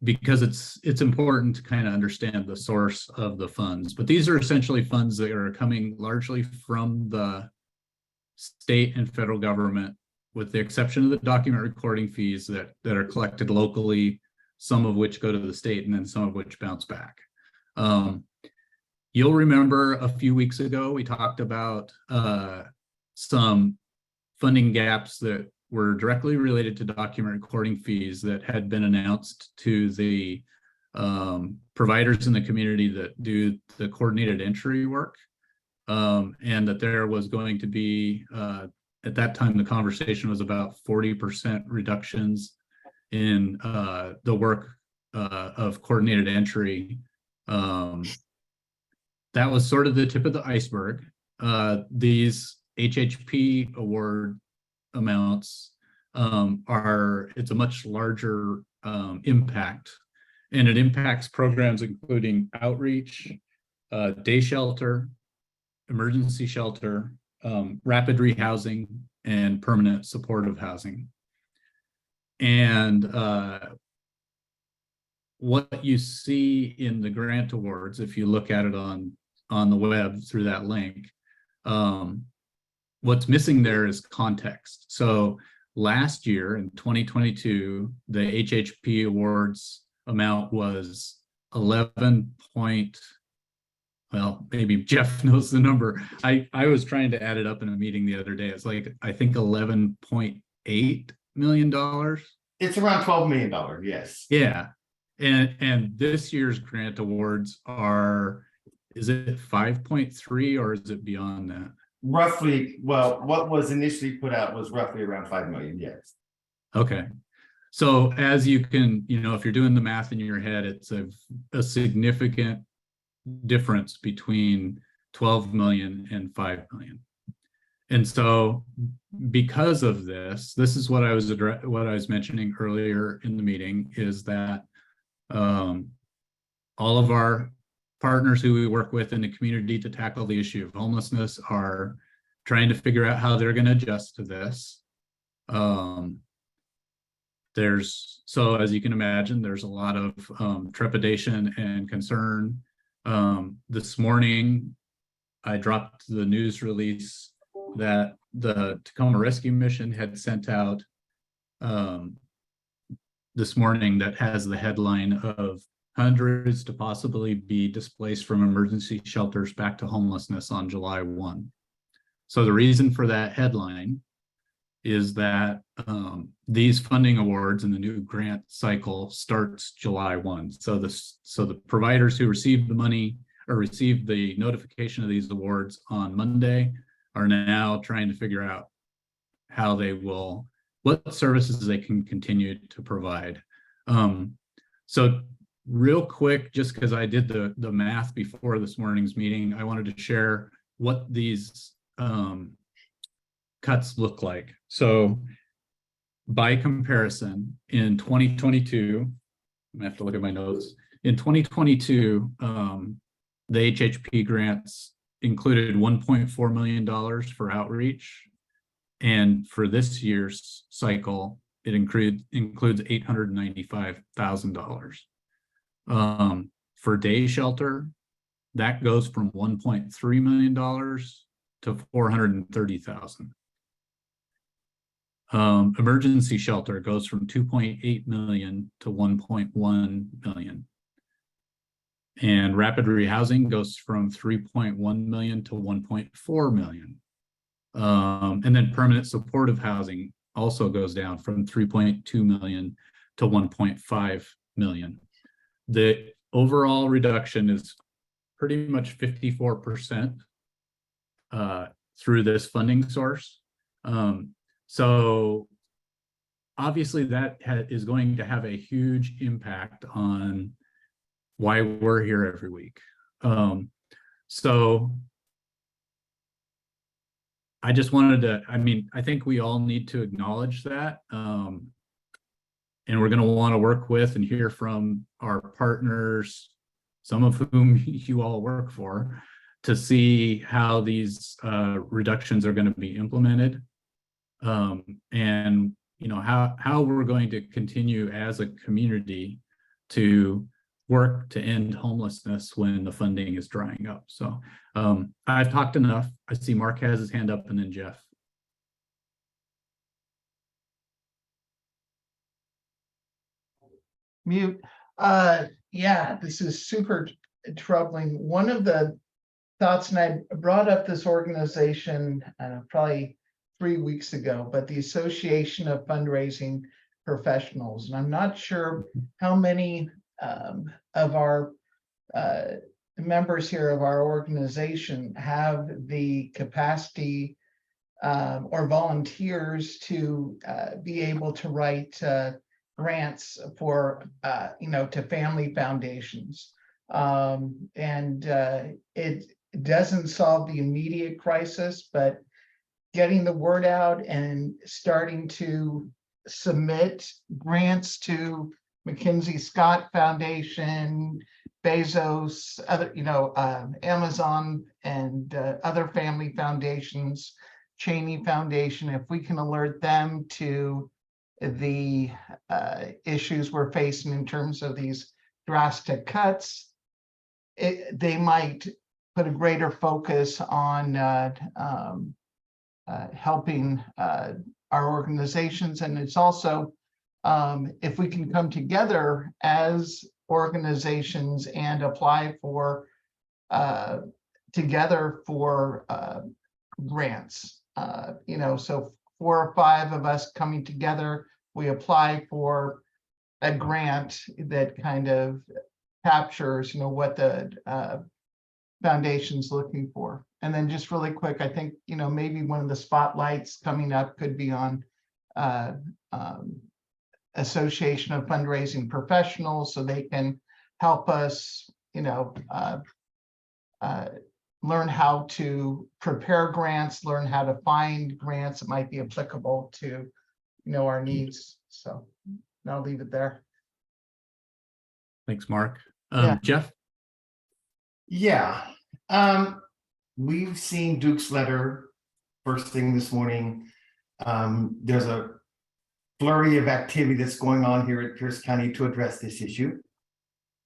because it's important to kind of understand the source of the funds. But these are essentially funds that are coming largely from the state and federal government, with the exception of the document recording fees that are collected locally, some of which go to the state and then some of which bounce back. You'll remember a few weeks ago, we talked about some funding gaps that were directly related to document recording fees that had been announced to the providers in the community that do the coordinated entry work. And that there was going to be, at that time, the conversation was about 40% reductions in the work of coordinated entry. That was sort of the tip of the iceberg. These HHP award amounts it's a much larger impact, and it impacts programs including outreach, day shelter, emergency shelter, rapid rehousing, and permanent supportive housing. And what you see in the grant awards, if you look at it on the web through that link, what's missing there is context. So last year in 2022, the HHP awards amount was 11 point, well, maybe Jeff knows the number. I was trying to add it up in a meeting the other day. It's like, I think $11.8 million. It's around $12 million, yes. Yeah. And this year's grant awards is it 5.3 or is it beyond that? Roughly, well, what was initially put out was roughly around 5 million, yes. Okay. So as you can, if you're doing the math in your head, it's a significant difference between 12 million and 5 million. And so because of this is what I was mentioning earlier in the meeting, is that all of our partners who we work with in the community to tackle the issue of homelessness are trying to figure out how they're going to adjust to this. So as you can imagine, there's a lot of trepidation and concern. This morning, I dropped the news release that the Tacoma Rescue Mission had sent out this morning that has the headline of hundreds to possibly be displaced from emergency shelters back to homelessness on July 1. So the reason for that headline is that these funding awards in the new grant cycle starts July 1. So the providers who received the money or received the notification of these awards on Monday are now trying to figure out what services they can continue to provide. So real quick, just because I did the math before this morning's meeting, I wanted to share what these cuts look like. So by comparison, in 2022, I'm gonna have to look at my notes. In 2022, the HHP grants included $1.4 million for outreach. And for this year's cycle, it includes $895,000. For day shelter, that goes from $1.3 million to 430,000. Emergency shelter goes from 2.8 million to 1.1 million. And rapid rehousing goes from 3.1 million to 1.4 million. And then permanent supportive housing also goes down from 3.2 million to 1.5 million. The overall reduction is pretty much 54% through this funding source. So obviously that is going to have a huge impact on why we're here every week. So I just wanted to, I think we all need to acknowledge that. And we're going to want to work with and hear from our partners, some of whom you all work for, to see how these reductions are going to be implemented. And how we're going to continue as a community to work to end homelessness when the funding is drying up. So I've talked enough. I see Mark has his hand up, and then Jeff. Mute. Yeah, this is super troubling. One of the thoughts, and I brought up this organization probably 3 weeks ago, but the Association of Fundraising Professionals. And I'm not sure how many of our members here of our organization have the capacity or volunteers to be able to write grants for, to family foundations. It doesn't solve the immediate crisis, but getting the word out and starting to submit grants to McKinsey Scott Foundation, Bezos, other, Amazon, and other family foundations, Cheney Foundation, if we can alert them to the issues we're facing in terms of these drastic cuts, they might put a greater focus on helping our organizations. And it's also, if we can come together as organizations and apply for together for grants, so 4 or 5 of us coming together, we apply for a grant that kind of captures, what the foundation's looking for. And then just really quick, I think, maybe one of the spotlights coming up could be on Association of Fundraising Professionals, so they can help us, learn how to prepare grants, learn how to find grants that might be applicable to, our needs. So I'll leave it there. Thanks, Mark. Yeah. Jeff? Yeah. We've seen Duke's letter first thing this morning. There's a flurry of activity that's going on here at Pierce County to address this issue.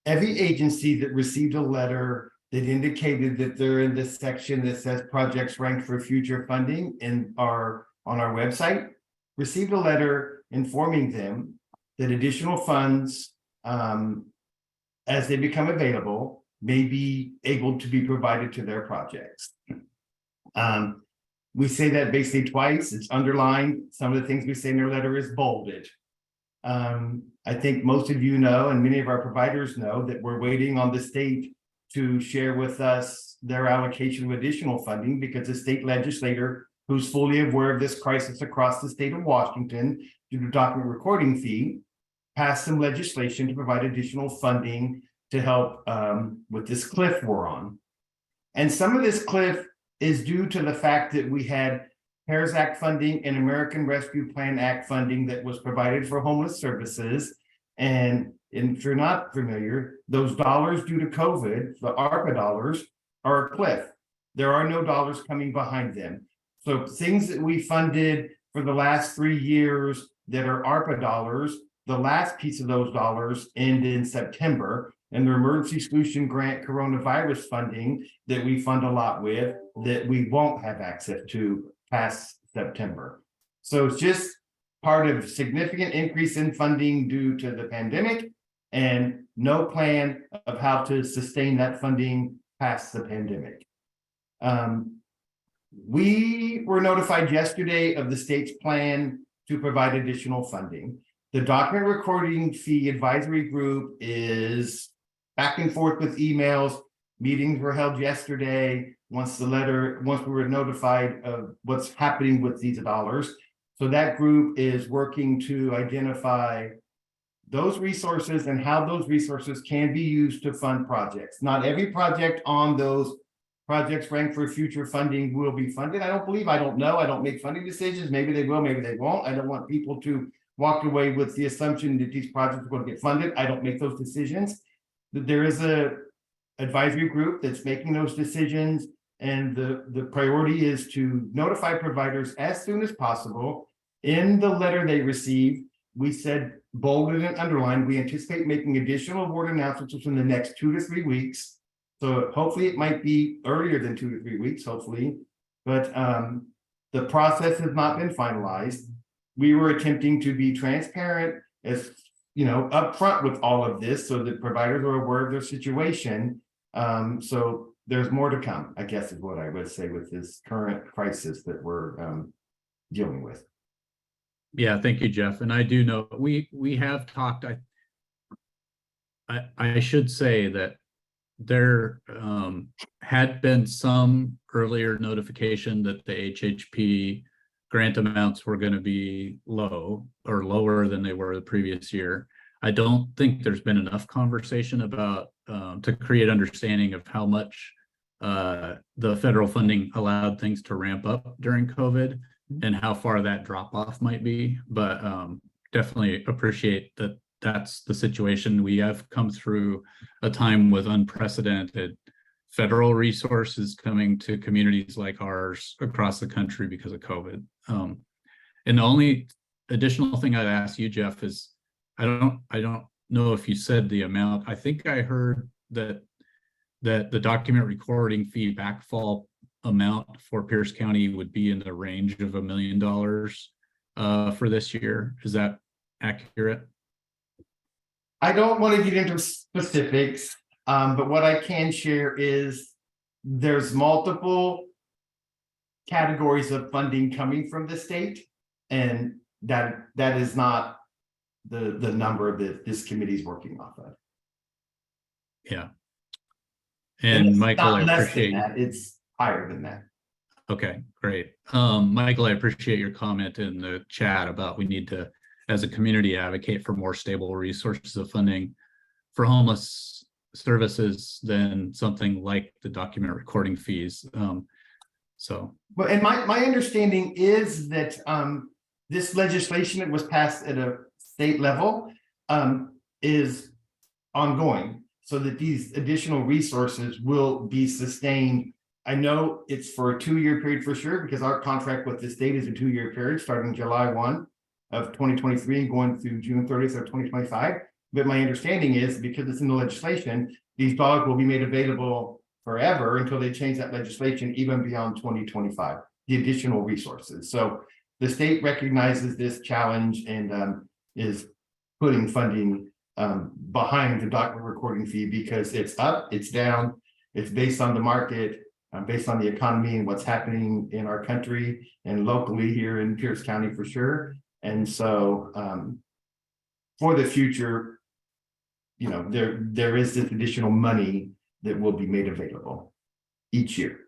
Every agency that received a letter that indicated that they're in this section that says projects ranked for future funding and are on our website received a letter informing them that additional funds, as they become available, may be able to be provided to their projects. We say that basically twice. It's underlined. Some of the things we say in their letter is bolded. I think most of you know, and many of our providers know, that we're waiting on the state to share with us their allocation of additional funding, because the state legislator, who's fully aware of this crisis across the state of Washington due to document recording fee, passed some legislation to provide additional funding to help with this cliff we're on. And some of this cliff is due to the fact that we had CARES Act funding and American Rescue Plan Act funding that was provided for homeless services. And if you're not familiar, those dollars due to COVID, the ARPA dollars, are a cliff. There are no dollars coming behind them. So things that we funded for the last 3 years that are ARPA dollars, the last piece of those dollars end in September. and the Emergency Solution Grant coronavirus funding that we fund a lot with, that we won't have access to past September. So it's just part of significant increase in funding due to the pandemic and no plan of how to sustain that funding past the pandemic. We were notified yesterday of the state's plan to provide additional funding. The document recording fee advisory group is back and forth with emails. Meetings were held yesterday once we were notified of what's happening with these dollars. So that group is working to identify those resources and how those resources can be used to fund projects. Not every project on those projects ranked for future funding will be funded. I don't know. I don't make funding decisions. Maybe they will, maybe they won't. I don't want people to walk away with the assumption that these projects are going to get funded. I don't make those decisions. There is a advisory group that's making those decisions. And the priority is to notify providers as soon as possible. In the letter they received, we said, bolded and underlined, we anticipate making additional award announcements within the next 2 to 3 weeks. So hopefully it might be earlier than 2 to 3 weeks, hopefully. But the process has not been finalized. We were attempting to be transparent, as upfront with all of this, so that providers are aware of their situation. So there's more to come, I guess, is what I would say with this current crisis that we're dealing with. Yeah, thank you, Jeff. And I do know we have talked. I should say that there had been some earlier notification that the HHP grant amounts were going to be low or lower than they were the previous year. I don't think there's been enough conversation about to create understanding of how much the federal funding allowed things to ramp up during COVID and how far that drop off might be. But definitely appreciate that that's the situation. We have come through a time with unprecedented federal resources coming to communities like ours across the country because of COVID. And the only additional thing I'd ask you, Jeff, is I don't know if you said the amount. I think I heard that the document recording fee backfall amount for Pierce County would be in the range of $1 million for this year. Is that accurate? I don't want to get into specifics, but what I can share is there's multiple categories of funding coming from the state, and that is not the number that this committee is working off of. Yeah. And Michael, I appreciate that. It's higher than that. Okay, great. Michael, I appreciate your comment in the chat about we need to, as a community, advocate for more stable resources of funding for homeless services than something like the document recording fees. But and my understanding is that this legislation that was passed at a state level is ongoing, so that these additional resources will be sustained. I know it's for a 2-year period for sure, because our contract with the state is a 2-year period starting July 1 of 2023 and going through June 30th of 2025. But my understanding is, because it's in the legislation, these dogs will be made available forever until they change that legislation, even beyond 2025, the additional resources. So the state recognizes this challenge and is putting funding behind the document recording fee, because it's up, it's down, it's based on the market, based on the economy and what's happening in our country and locally here in Pierce County for sure. And so for the future, there is this additional money that will be made available each year.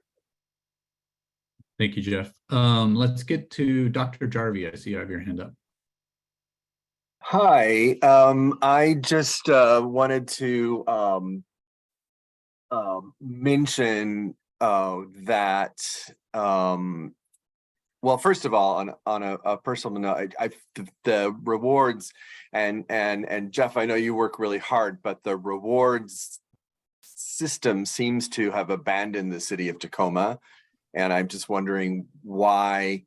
Thank you, Jeff. Let's get to Dr. Jarvie. I see you have your hand up. Hi, I just wanted to mention that, well, first of all, on a personal note, the rewards and Jeff, I know you work really hard, but the rewards system seems to have abandoned the city of Tacoma, and I'm just wondering why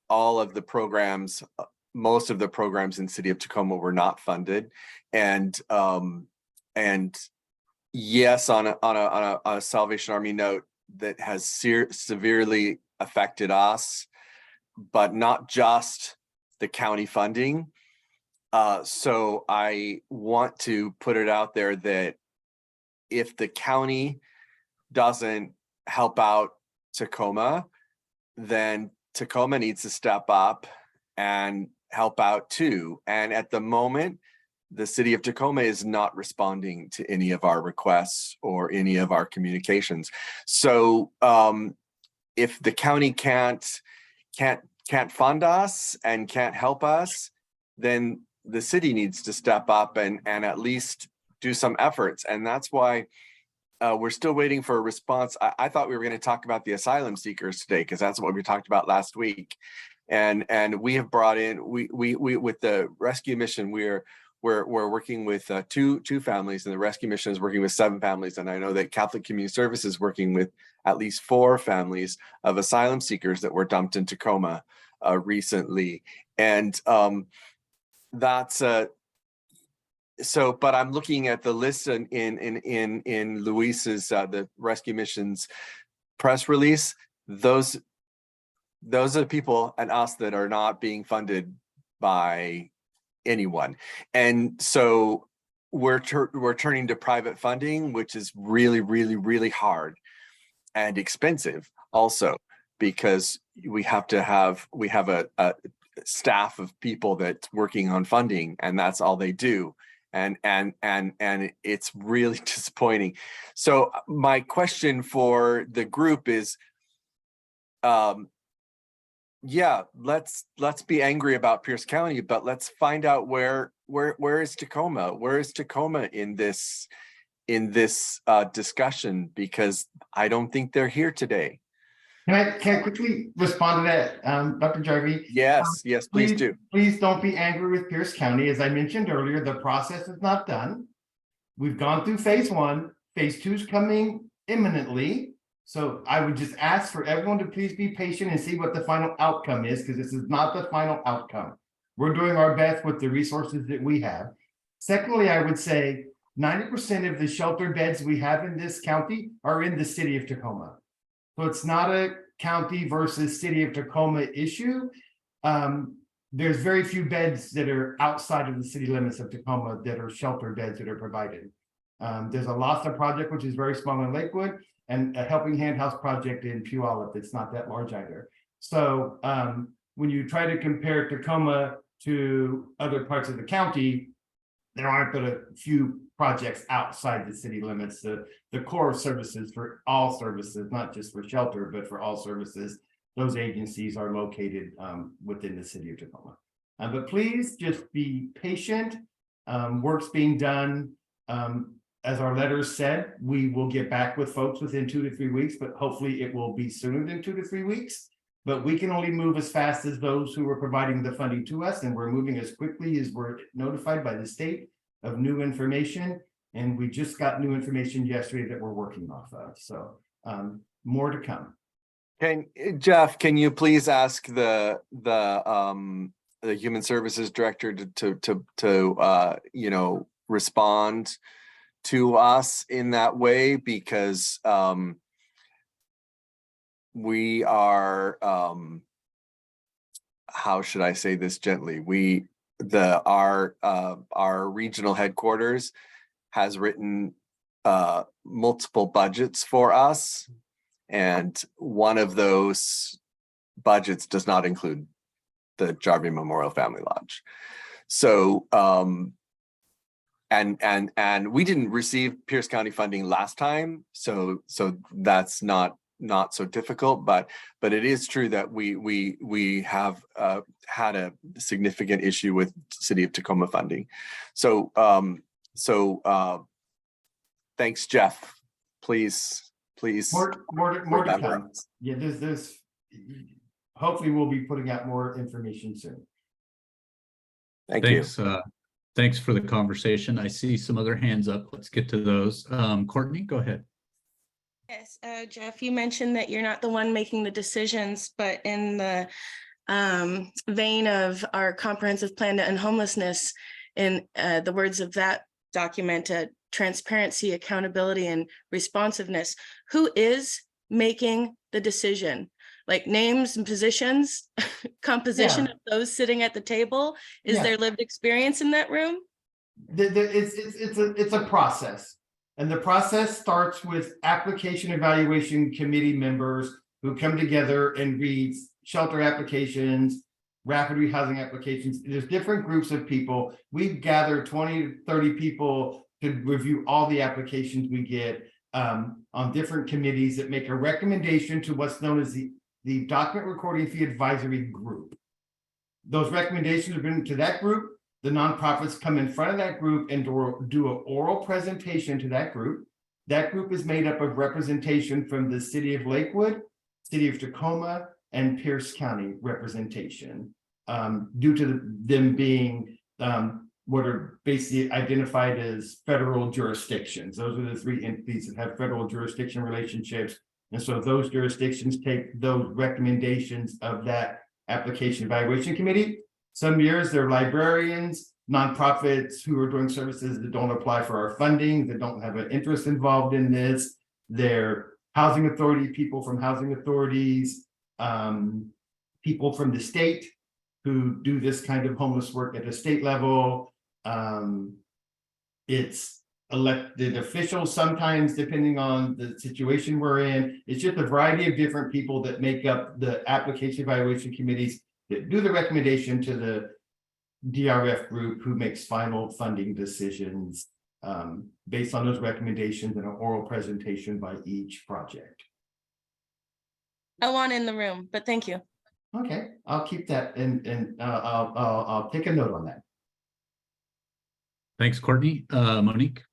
all of the programs, most of the programs in city of Tacoma were not funded, and and yes, on a Salvation Army note that has severely affected us, but not just the county funding. So I want to put it out there that if the county doesn't help out Tacoma, then Tacoma needs to step up and help out too. And at the moment, the city of Tacoma is not responding to any of our requests or any of our communications. So if the county can't fund us and can't help us, then the city needs to step up and at least do some efforts. And that's why we're still waiting for a response. I thought we were going to talk about the asylum seekers today, because that's what we talked about last week. And we have brought in, we with the rescue mission, we're working with two families, and the rescue mission is working with 7 families. And I know that Catholic Community Service is working with at least 4 families of asylum seekers that were dumped in Tacoma recently. And that's so, but I'm looking at the list in Luis's the rescue mission's press release. Those are people and us that are not being funded by anyone, and so we're turning to private funding, which is really hard and expensive also, because we have a staff of people that's working on funding, and that's all they do. And it's really disappointing. So my question for the group is, yeah, let's be angry about Pierce County, but let's find out where is Tacoma? Where is Tacoma in this discussion? Because I don't think they're here today. Can I quickly respond to that, Dr. Jarvie? Yes, please do. Please don't be angry with Pierce County. As I mentioned earlier, the process is not done. We've gone through phase 1. Phase 2 is coming imminently. So I would just ask for everyone to please be patient and see what the final outcome is, because this is not the final outcome. We're doing our best with the resources that we have. Secondly, I would say 90% of the shelter beds we have in this county are in the city of Tacoma. So it's not a county versus city of Tacoma issue. There's very few beds that are outside of the city limits of Tacoma that are shelter beds that are provided. There's a LASA project, which is very small in Lakewood, and a Helping Hand House project in Puyallup that's not that large either. So when you try to compare Tacoma to other parts of the county, there aren't but a few projects outside the city limits. The core services for all services, not just for shelter, but for all services, those agencies are located within the city of Tacoma. But please just be patient. Work's being done. As our letters said, we will get back with folks within 2 to 3 weeks, but hopefully it will be sooner than 2 to 3 weeks. But we can only move as fast as those who are providing the funding to us, and we're moving as quickly as we're notified by the state of new information. And we just got new information yesterday that we're working off of. So more to come. Jeff, can you please ask the Human Services Director to respond to us in that way, because we are, how should I say this gently? Our regional headquarters has written multiple budgets for us, and one of those budgets does not include the Jarvie Memorial Family Lodge. So and we didn't receive Pierce County funding last time, so that's not so difficult, but it is true that we have had a significant issue with City of Tacoma funding. So thanks, Jeff. Please more to come. Yeah, there's hopefully we'll be putting out more information soon. Thanks. Thanks for the conversation. I see some other hands up. Let's get to those. Courtney, go ahead. Yes, Jeff, you mentioned that you're not the one making the decisions, but in the vein of our comprehensive plan to end homelessness, in the words of that document, transparency, accountability, and responsiveness. Who is making the decision? Like names and positions, composition Yeah. of those sitting at the table? Is Yeah. there lived experience in that room? It's a process. And the process starts with application evaluation committee members who come together and read shelter applications, rapid rehousing applications. There's different groups of people. We gather 20 to 30 people to review all the applications we get on different committees that make a recommendation to what's known as the document recording fee advisory group. Those recommendations are given to that group. The nonprofits come in front of that group and do an oral presentation to that group. That group is made up of representation from the city of Lakewood, city of Tacoma, and Pierce County representation, due to them being what are basically identified as federal jurisdictions. Those are the three entities that have federal jurisdiction relationships. And so those jurisdictions take those recommendations of that application evaluation committee. Some years they're librarians, nonprofits who are doing services that don't apply for our funding, that don't have an interest involved in this. They're housing authority, people from housing authorities, people from the state who do this kind of homeless work at the state level. It's elected officials sometimes, depending on the situation we're in. It's just a variety of different people that make up the application evaluation committees that do the recommendation to the DRF group who makes final funding decisions based on those recommendations and an oral presentation by each project. I want in the room, but thank you. Okay, I'll keep that and I'll take a note on that. Thanks, Courtney. Monique?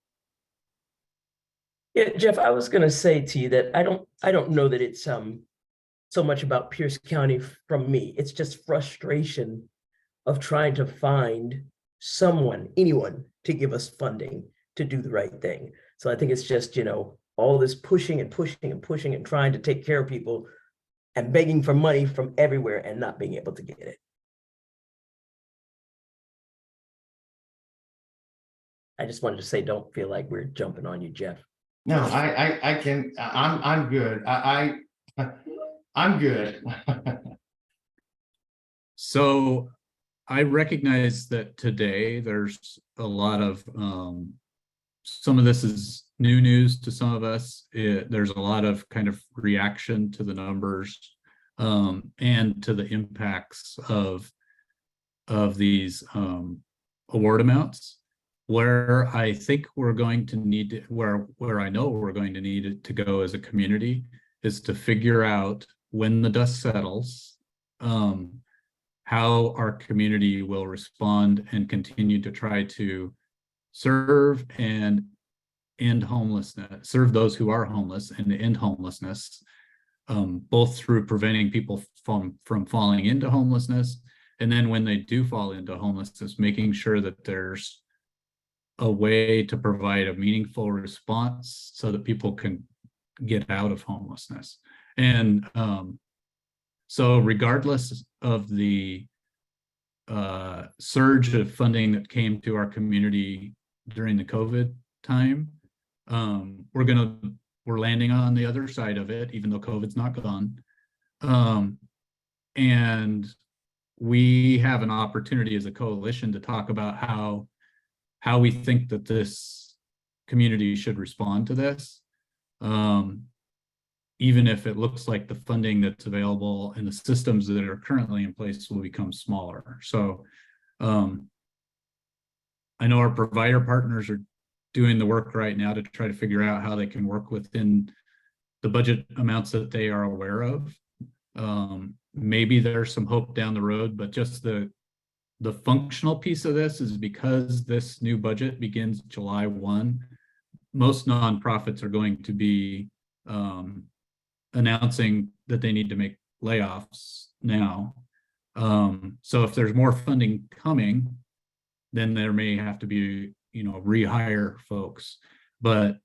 Yeah, Jeff, I was gonna say to you that I don't know that it's so much about Pierce County from me. It's just frustration of trying to find someone, anyone, to give us funding to do the right thing. So I think it's just, all this pushing and pushing and pushing and trying to take care of people and begging for money from everywhere and not being able to get it. I just wanted to say, don't feel like we're jumping on you, Jeff. No, I'm good. I'm good. So I recognize that today there's a lot of, some of this is new news to some of us. There's a lot of kind of reaction to the numbers and to the impacts of these award amounts. Where I think we're going to need to, where I know we're going to need it to go as a community is to figure out when the dust settles, how our community will respond and continue to try to serve and end homelessness, serve those who are homeless and end homelessness, both through preventing people from falling into homelessness, and then when they do fall into homelessness, making sure that there's a way to provide a meaningful response so that people can get out of homelessness. And so regardless of the surge of funding that came to our community during the COVID time, we're landing on the other side of it, even though COVID's not gone. And we have an opportunity as a coalition to talk about how we think that this community should respond to this, even if it looks like the funding that's available and the systems that are currently in place will become smaller. So I know our provider partners are doing the work right now to try to figure out how they can work within the budget amounts that they are aware of. Maybe there's some hope down the road, but just the functional piece of this is because this new budget begins July 1, most nonprofits are going to be announcing that they need to make layoffs now. So if there's more funding coming, then there may have to be, rehire folks. But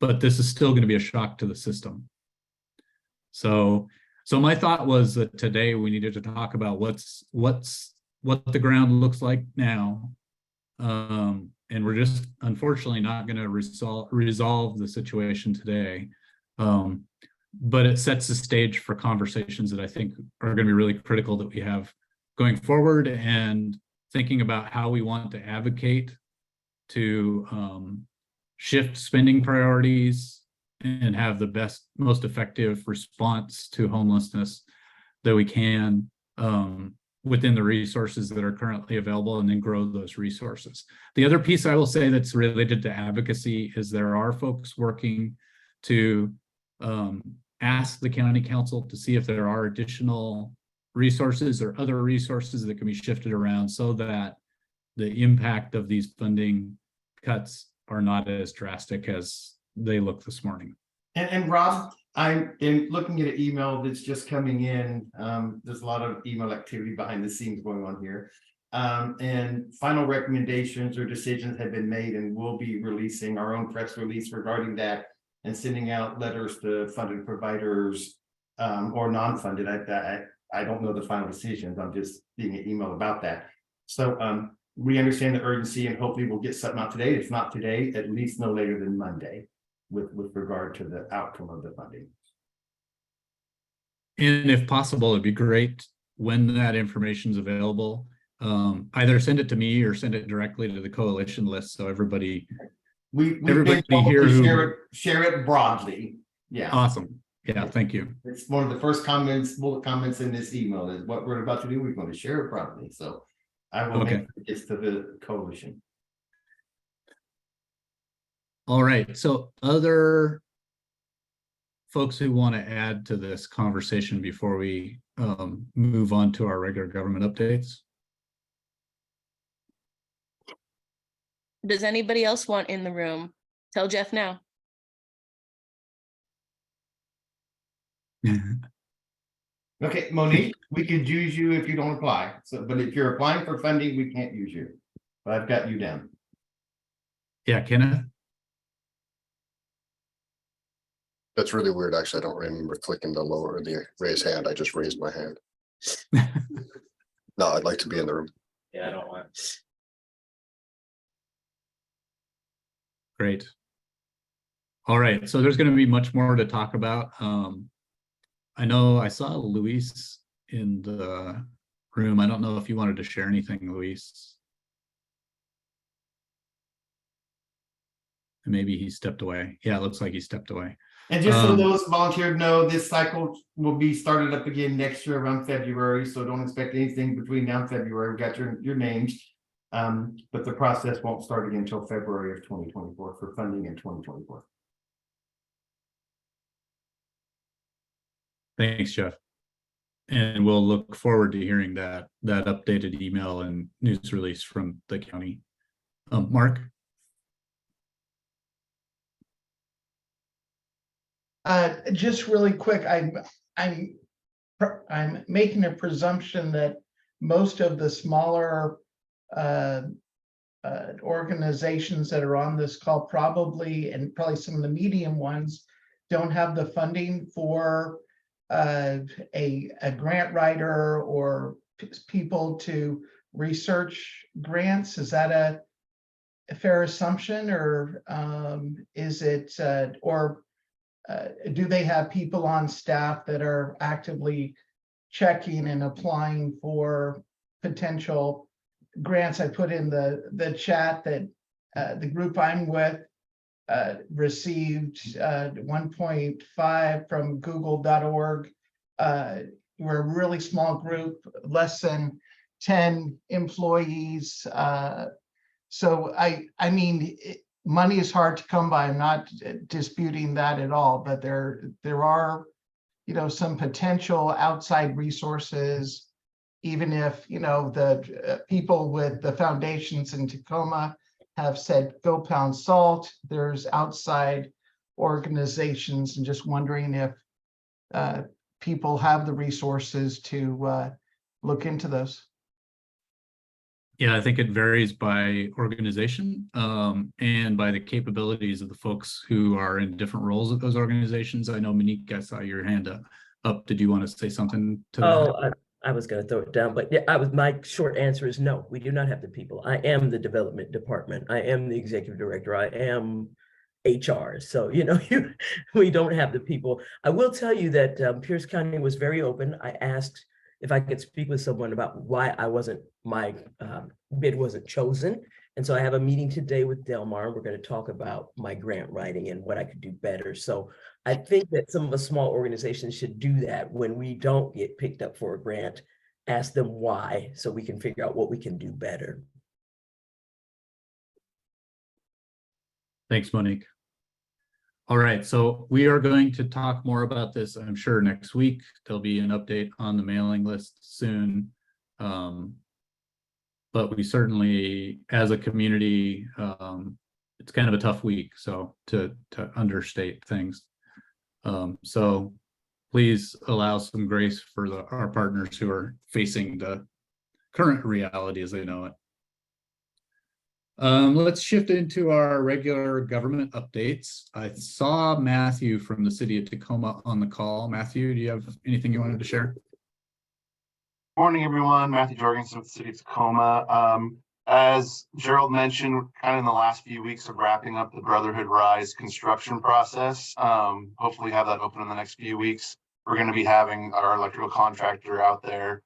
this is still going to be a shock to the system. So my thought was that today we needed to talk about what the ground looks like now, And we're just unfortunately not going to resolve the situation today. But it sets the stage for conversations that I think are going to be really critical that we have going forward, and thinking about how we want to advocate to shift spending priorities and have the best, most effective response to homelessness that we can within the resources that are currently available, and then grow those resources. The other piece I will say that's related to advocacy is there are folks working to ask the county council to see if there are additional resources or other resources that can be shifted around so that the impact of these funding cuts are not as drastic as they look this morning. And Rob, I'm looking at an email that's just coming in. There's a lot of email activity behind the scenes going on here. And final recommendations or decisions have been made, and we'll be releasing our own press release regarding that and sending out letters to funded providers or non-funded. I don't know the final decisions. I'm just being an email about that. So we understand the urgency, and hopefully we'll get something out today. If not today, at least no later than Monday with regard to the outcome of the funding. And if possible, it'd be great when that information is available. Either send it to me or send it directly to the coalition list, so everybody Everybody here share it broadly. Yeah. Awesome. Yeah, thank you. It's one of the first bullet comments in this email is what we're about to do. We're going to share it broadly. So I will make sure it gets to the coalition. All right. So other folks who want to add to this conversation before we move on to our regular government updates? Does anybody else want in the room? Tell Jeff now. Okay, Monique, we could use you if you don't apply. So, but if you're applying for funding, we can't use you. But I've got you down. Yeah, Kenneth. That's really weird. Actually, I don't remember clicking the lower the raise hand. I just raised my hand. No, I'd like to be in the room. Yeah, I don't want. Great. All right, so there's going to be much more to talk about. I know I saw Luis in the room. I don't know if you wanted to share anything, Luis. And maybe he stepped away. Yeah, it looks like he stepped away. And just so those volunteers know, this cycle will be started up again next year around February. So don't expect anything between now and February. We got your names. But the process won't start again until February of 2024 for funding in 2024. Thanks, Jeff. And we'll look forward to hearing that updated email and news release from the county. Mark? Just really quick, I'm making a presumption that most of the smaller organizations that are on this call probably some of the medium ones don't have the funding for a grant writer or people to research grants. Is that a fair assumption, or is it do they have people on staff that are actively checking and applying for potential grants? I put in the chat that the group I'm with received 1.5 from google.org. We're a really small group, less than 10 employees. So I mean, money is hard to come by. I'm not disputing that at all, but there are, some potential outside resources, even if, the people with the foundations in Tacoma have said, go pound salt. There's outside organizations, and just wondering if people have the resources to look into those. Yeah, I think it varies by organization and by the capabilities of the folks who are in different roles at those organizations. I know, Monique, I saw your hand up. Did you want to say something to that? I was going to throw it down, but yeah, my short answer is no, we do not have the people. I am the development department. I am the executive director. I am HR. So, we don't have the people. I will tell you that Pierce County was very open. I asked if I could speak with someone about why my bid wasn't chosen. And so I have a meeting today with Delmar. We're going to talk about my grant writing and what I could do better. So I think that some of the small organizations should do that when we don't get picked up for a grant, ask them why, so we can figure out what we can do better. Thanks, Monique. All right, so we are going to talk more about this, I'm sure, next week. There'll be an update on the mailing list soon. But we certainly, as a community, it's kind of a tough week, so to understate things. So please allow some grace for our partners who are facing the current reality as they know it. Let's shift into our regular government updates. I saw Matthew from the city of Tacoma on the call. Matthew, do you have anything you wanted to share? Morning, everyone. Matthew Jorgensen with the city of Tacoma. As Gerald mentioned, we're kind of in the last few weeks of wrapping up the Brotherhood RISE construction process. Hopefully have that open in the next few weeks. We're going to be having our electrical contractor out there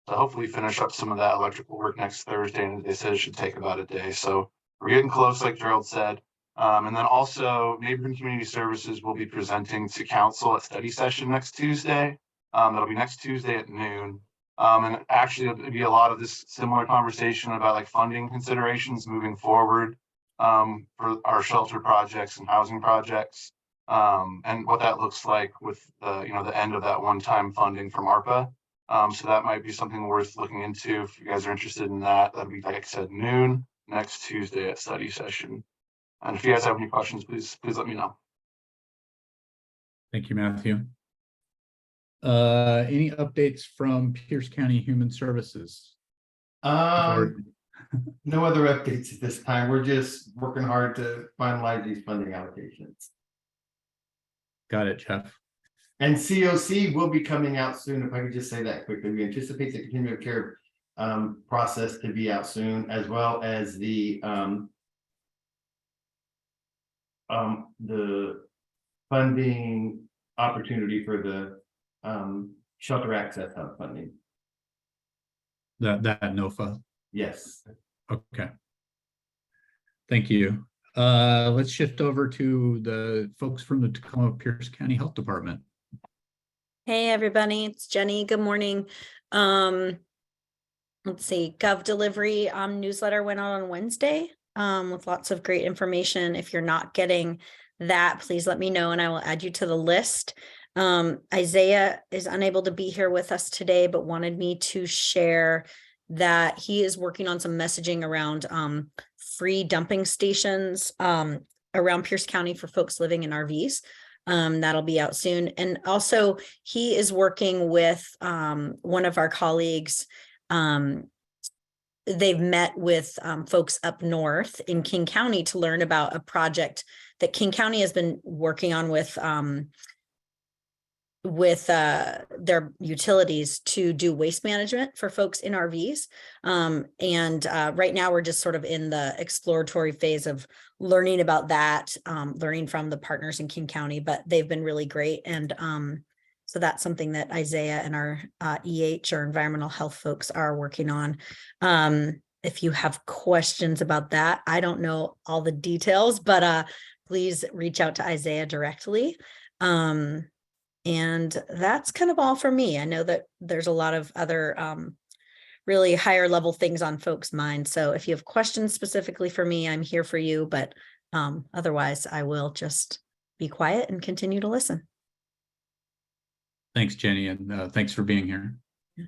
to hopefully finish up some of that electrical work next Thursday, and they said it should take about a day. So we're getting close, like Gerald said. And then also Neighborhood and Community Services will be presenting to council at study session next Tuesday. That'll be next Tuesday at noon. And actually it'll be a lot of this similar conversation about like funding considerations moving forward for our shelter projects and housing projects, and what that looks like with the end of that one-time funding from ARPA. So that might be something worth looking into if you guys are interested in that. That'll be, like I said, noon next Tuesday at study session. And if you guys have any questions, please let me know. Thank you, Matthew. Any updates from Pierce County Human Services? No other updates at this time. We're just working hard to finalize these funding allocations. Got it, Jeff. And COC will be coming out soon. If I could just say that quickly, we anticipate the continuum of care process to be out soon, as well as the funding opportunity for the shelter access hub funding. That NOFA. Yes. Okay. Thank you. Let's shift over to the folks from the Tacoma Pierce County Health Department. Hey everybody, it's Jenny. Good morning. Let's see, Gov Delivery newsletter went out on Wednesday with lots of great information. If you're not getting that, please let me know and I will add you to the list. Isaiah is unable to be here with us today, but wanted me to share that he is working on some messaging around free dumping stations around Pierce County for folks living in RVs. That'll be out soon. And also he is working with one of our colleagues. They've met with folks up north in King County to learn about a project that King County has been working on with their utilities to do waste management for folks in RVs. Right now we're just sort of in the exploratory phase of learning about that, learning from the partners in King County, but they've been really great. And so that's something that Isaiah and our EH or environmental health folks are working on. If you have questions about that, I don't know all the details, but please reach out to Isaiah directly. And that's kind of all for me. I know that there's a lot of other really higher level things on folks' minds. So if you have questions specifically for me, I'm here for you. But otherwise, I will just be quiet and continue to listen. Thanks, Jenny, and thanks for being here. Yeah.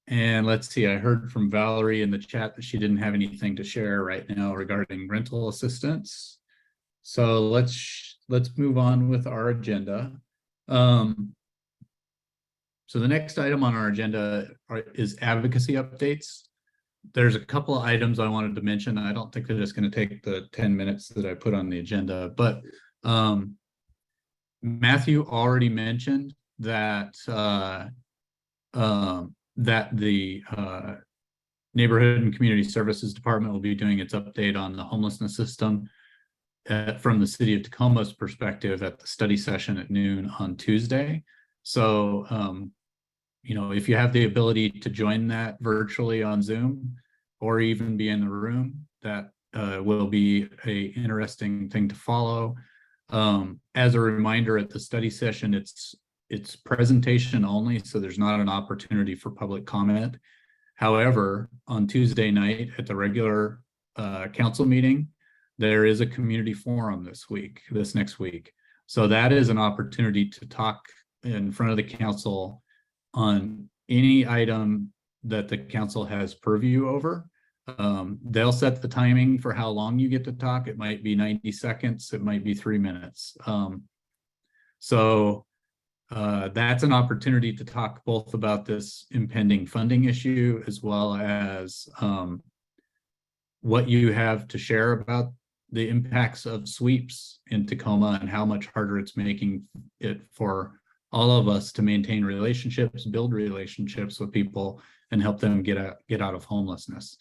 And let's see, I heard from Valerie in the chat that she didn't have anything to share right now regarding rental assistance. So let's move on with our agenda. So the next item on our agenda is advocacy updates. There's a couple of items I wanted to mention. I don't think they're just going to take the 10 minutes that I put on the agenda, but Matthew already mentioned that that the Neighborhood and Community Services Department will be doing its update on the homelessness system from the city of Tacoma's perspective at the study session at noon on Tuesday. So, you know, if you have the ability to join that virtually on Zoom or even be in the room, that will be a interesting thing to follow. As a reminder, at the study session, it's presentation only, so there's not an opportunity for public comment. However, on Tuesday night at the regular council meeting, there is a community forum this next week. So that is an opportunity to talk in front of the council on any item that the council has purview over. They'll set the timing for how long you get to talk. It might be 90 seconds, it might be 3 minutes. So that's an opportunity to talk both about this impending funding issue as well as what you have to share about the impacts of sweeps in Tacoma and how much harder it's making it for all of us to maintain relationships, build relationships with people, and help them get out of homelessness.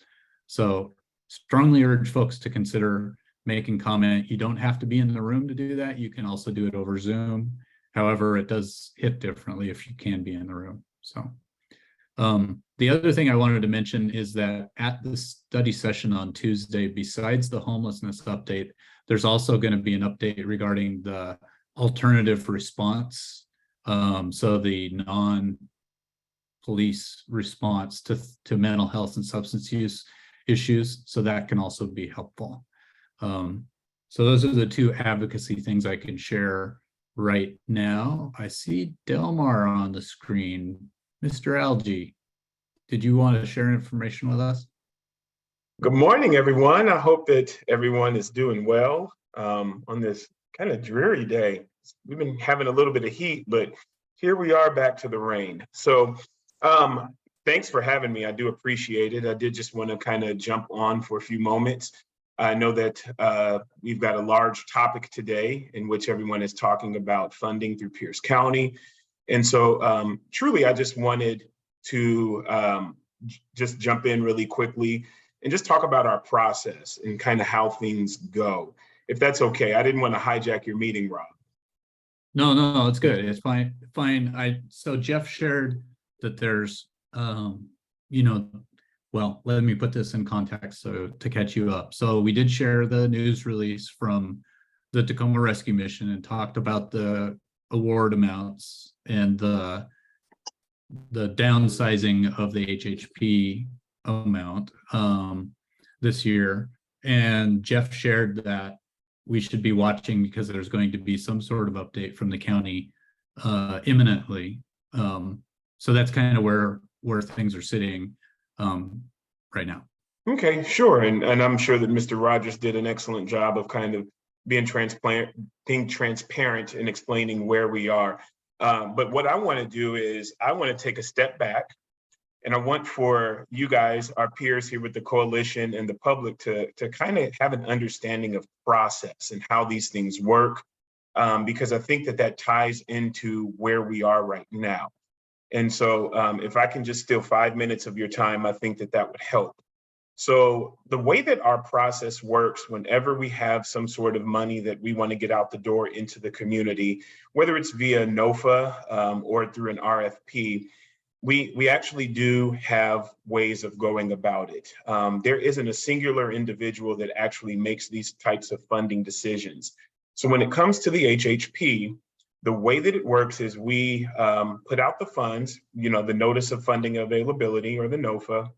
So strongly urge folks to consider making comment. You don't have to be in the room to do that. You can also do it over Zoom. However, it does hit differently if you can be in the room. So the other thing I wanted to mention is that at the study session on Tuesday, besides the homelessness update, there's also going to be an update regarding the alternative response. So the non-police response to mental health and substance use issues. So that can also be helpful. So those are the two advocacy things I can share right now. I see Delmar on the screen. Mr. Algie, did you want to share information with us? Good morning, everyone. I hope that everyone is doing well on this kind of dreary day. We've been having a little bit of heat, but here we are back to the rain. So thanks for having me. I do appreciate it. I did just want to kind of jump on for a few moments. I know that we've got a large topic today in which everyone is talking about funding through Pierce County. And so truly, I just wanted to just jump in really quickly and just talk about our process and kind of how things go. If that's okay, I didn't want to hijack your meeting, Rob. No, it's good. It's fine. So Jeff shared that there's, well, let me put this in context so to catch you up. So we did share the news release from the Tacoma Rescue Mission and talked about the award amounts and the downsizing of the HHP amount this year. And Jeff shared that we should be watching because there's going to be some sort of update from the county imminently. So that's kind of where things are sitting right now. Okay, sure. And I'm sure that Mr. Rogers did an excellent job of kind of being transparent and explaining where we are. But what I want to do is I want to take a step back, and I want for you guys, our peers here with the coalition and the public to kind of have an understanding of process and how these things work, because I think that ties into where we are right now. And so if I can just steal 5 minutes of your time, I think that would help. So the way that our process works, whenever we have some sort of money that we want to get out the door into the community, whether it's via NOFA or through an RFP, we actually do have ways of going about it. There isn't a singular individual that actually makes these types of funding decisions. So when it comes to the HHP, the way that it works is we put out the funds, the notice of funding availability or the NOFA,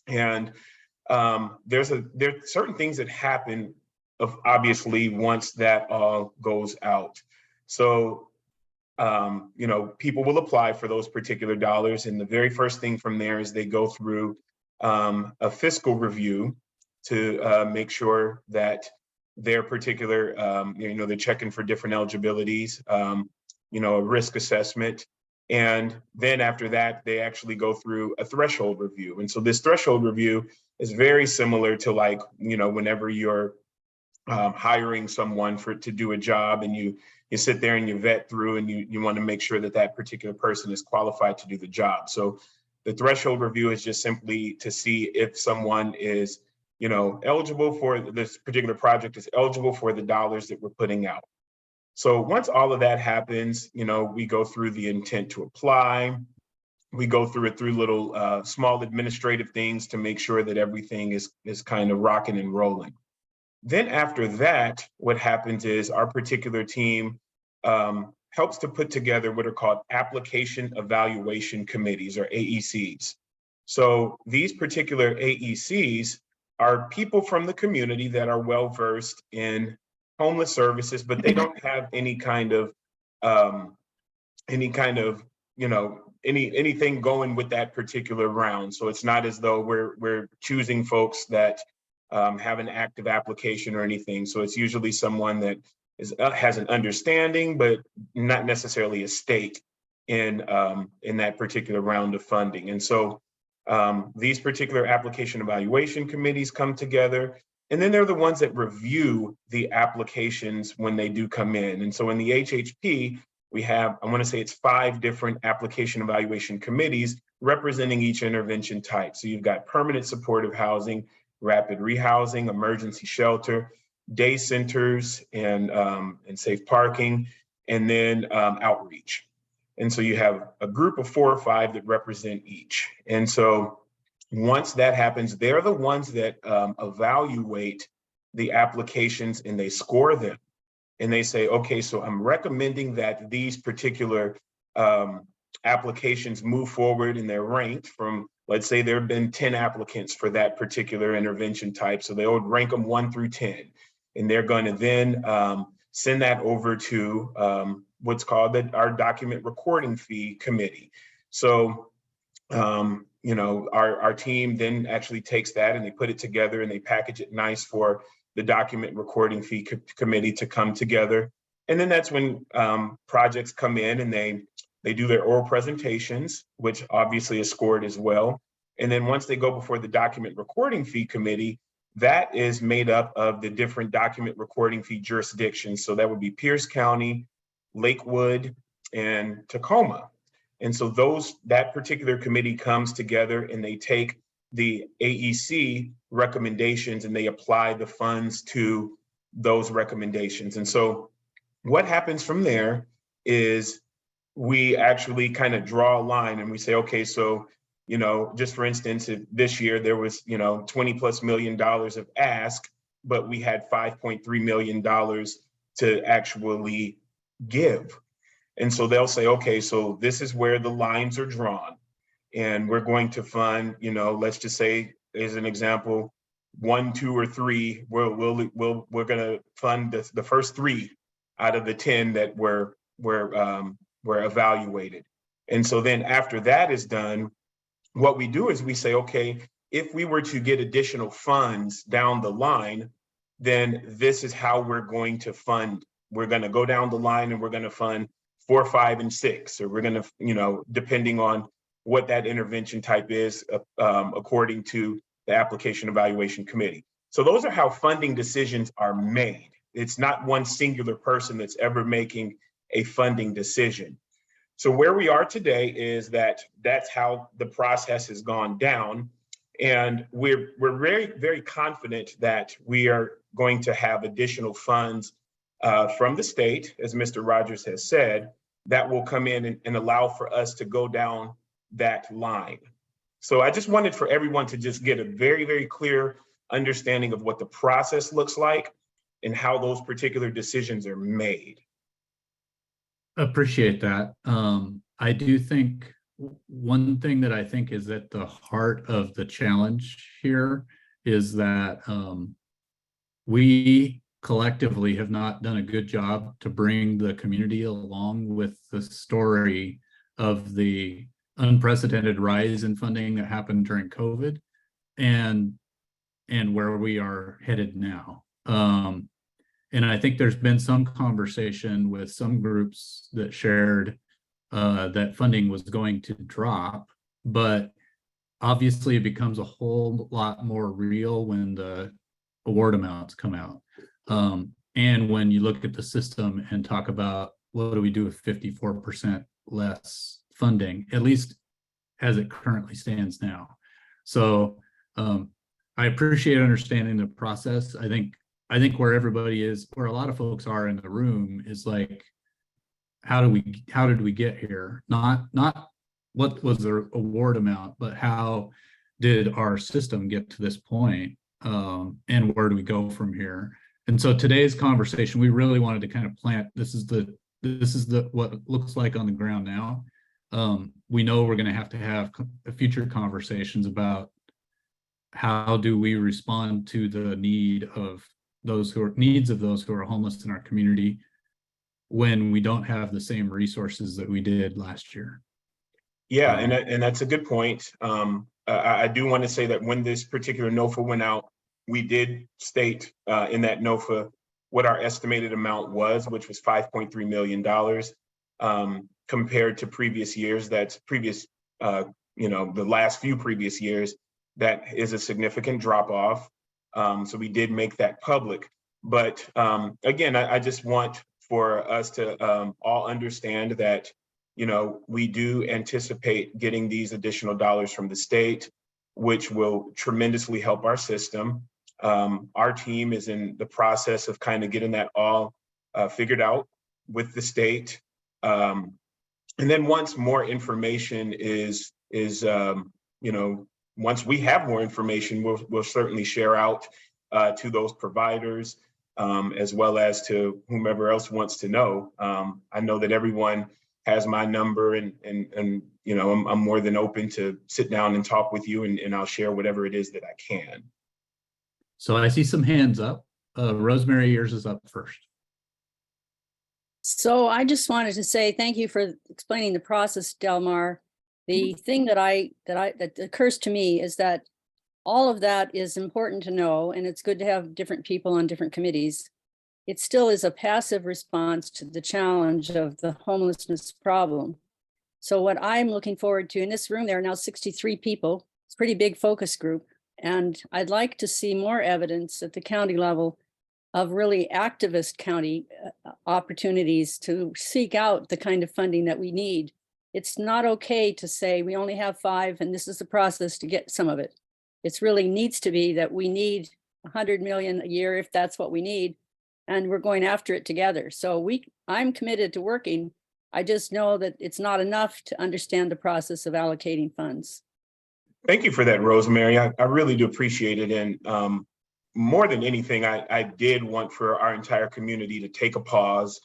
and there's certain things that happen obviously once that all goes out. So people will apply for those particular dollars, and the very first thing from there is they go through a fiscal review to make sure that their particular, they're checking for different eligibilities, a risk assessment. And then after that, they actually go through a threshold review. And so this threshold review is very similar to whenever you're hiring someone to do a job, and you sit there and you vet through, and you want to make sure that that particular person is qualified to do the job. So the threshold review is just simply to see if someone is, eligible for this particular project, is eligible for the dollars that we're putting out. So once all of that happens, we go through the intent to apply. We go through little small administrative things to make sure that everything is kind of rocking and rolling. Then after that, what happens is our particular team helps to put together what are called application evaluation committees, or AECs. So these particular AECs are people from the community that are well-versed in homeless services, but they don't have any kind of anything going with that particular round. So it's not as though we're choosing folks that have an active application or anything. So it's usually someone that has an understanding, but not necessarily a stake in that particular round of funding. And so these particular application evaluation committees come together, and then they're the ones that review the applications when they do come in. And so in the HHP, we have, I want to say it's 5 different application evaluation committees representing each intervention type. So you've got permanent supportive housing, rapid rehousing, emergency shelter, day centers, and safe parking, and then outreach. And so you have a group of 4 or 5 that represent each. And so once that happens, they're the ones that evaluate the applications, and they score them. And they say, okay, so I'm recommending that these particular applications move forward, and they're ranked from, let's say there have been 10 applicants for that particular intervention type. So they would rank them 1 through 10. And they're going to then send that over to what's called our document recording fee committee. So, our team then actually takes that and they put it together and they package it nice for the document recording fee committee to come together. And then that's when projects come in and they do their oral presentations, which obviously is scored as well. And then once they go before the document recording fee committee, that is made up of the different document recording fee jurisdictions. So that would be Pierce County, Lakewood, and Tacoma. And so that particular committee comes together and they take the AEC recommendations and they apply the funds to those recommendations. And so what happens from there is we actually kind of draw a line and we say, okay, so, just for instance, if this year there was, $20+ million of ask, but we had $5.3 million to actually give. And so they'll say, okay, so this is where the lines are drawn. And we're going to fund, let's just say, as an example, 1, 2, or 3, we're going to fund the first 3 out of the 10 that were evaluated. And so then after that is done, what we do is we say, okay, if we were to get additional funds down the line, then this is how we're going to fund. We're going to go down the line and we're going to fund 4, 5, and 6, or we're going to, depending on what that intervention type is, according to the application evaluation committee. So those are how funding decisions are made. It's not one singular person that's ever making a funding decision. So where we are today is that's how the process has gone down. And we're very, very confident that we are going to have additional funds from the state, as Mr. Rogers has said, that will come in and allow for us to go down that line. So I just wanted for everyone to just get a very, very clear understanding of what the process looks like and how those particular decisions are made. Appreciate that. I do think one thing that I think is at the heart of the challenge here is that we collectively have not done a good job to bring the community along with the story of the unprecedented rise in funding that happened during COVID and where we are headed now. And I think there's been some conversation with some groups that shared that funding was going to drop, but obviously it becomes a whole lot more real when the award amounts come out. And when you look at the system and talk about what do we do with 54% less funding, at least as it currently stands now. So I appreciate understanding the process. I think where everybody is, where a lot of folks are in the room is like, how did we get here? Not what was the award amount, but how did our system get to this point? And where do we go from here? And so today's conversation, we really wanted to kind of plant, this is what it looks like on the ground now. We know we're going to have future conversations about how do we respond to the needs of those who are homeless in our community when we don't have the same resources that we did last year. Yeah, and that's a good point. I do want to say that when this particular NOFA went out, we did state in that NOFA what our estimated amount was, which was $5.3 million compared to previous years. That's the last few previous years, that is a significant drop off. So we did make that public. But again, I just want for us to all understand that, we do anticipate getting these additional dollars from the state, which will tremendously help our system. Our team is in the process of kind of getting that all figured out with the state. And then once more information is once we have more information, we'll certainly share out to those providers, as well as to whomever else wants to know. I know that everyone has my number, and I'm more than open to sit down and talk with you, and I'll share whatever it is that I can. So I see some hands up. Rosemary, yours is up first. So I just wanted to say thank you for explaining the process, Delmar. The thing that occurs to me is that all of that is important to know, and it's good to have different people on different committees. It still is a passive response to the challenge of the homelessness problem. So what I'm looking forward to in this room, there are now 63 people. It's a pretty big focus group. And I'd like to see more evidence at the county level of really activist county opportunities to seek out the kind of funding that we need. It's not okay to say we only have 5 and this is the process to get some of it. It really needs to be that we need 100 million a year if that's what we need, and we're going after it together. So I'm committed to working. I just know that it's not enough to understand the process of allocating funds. Thank you for that, Rosemary. I really do appreciate it. And more than anything, I did want for our entire community to take a pause.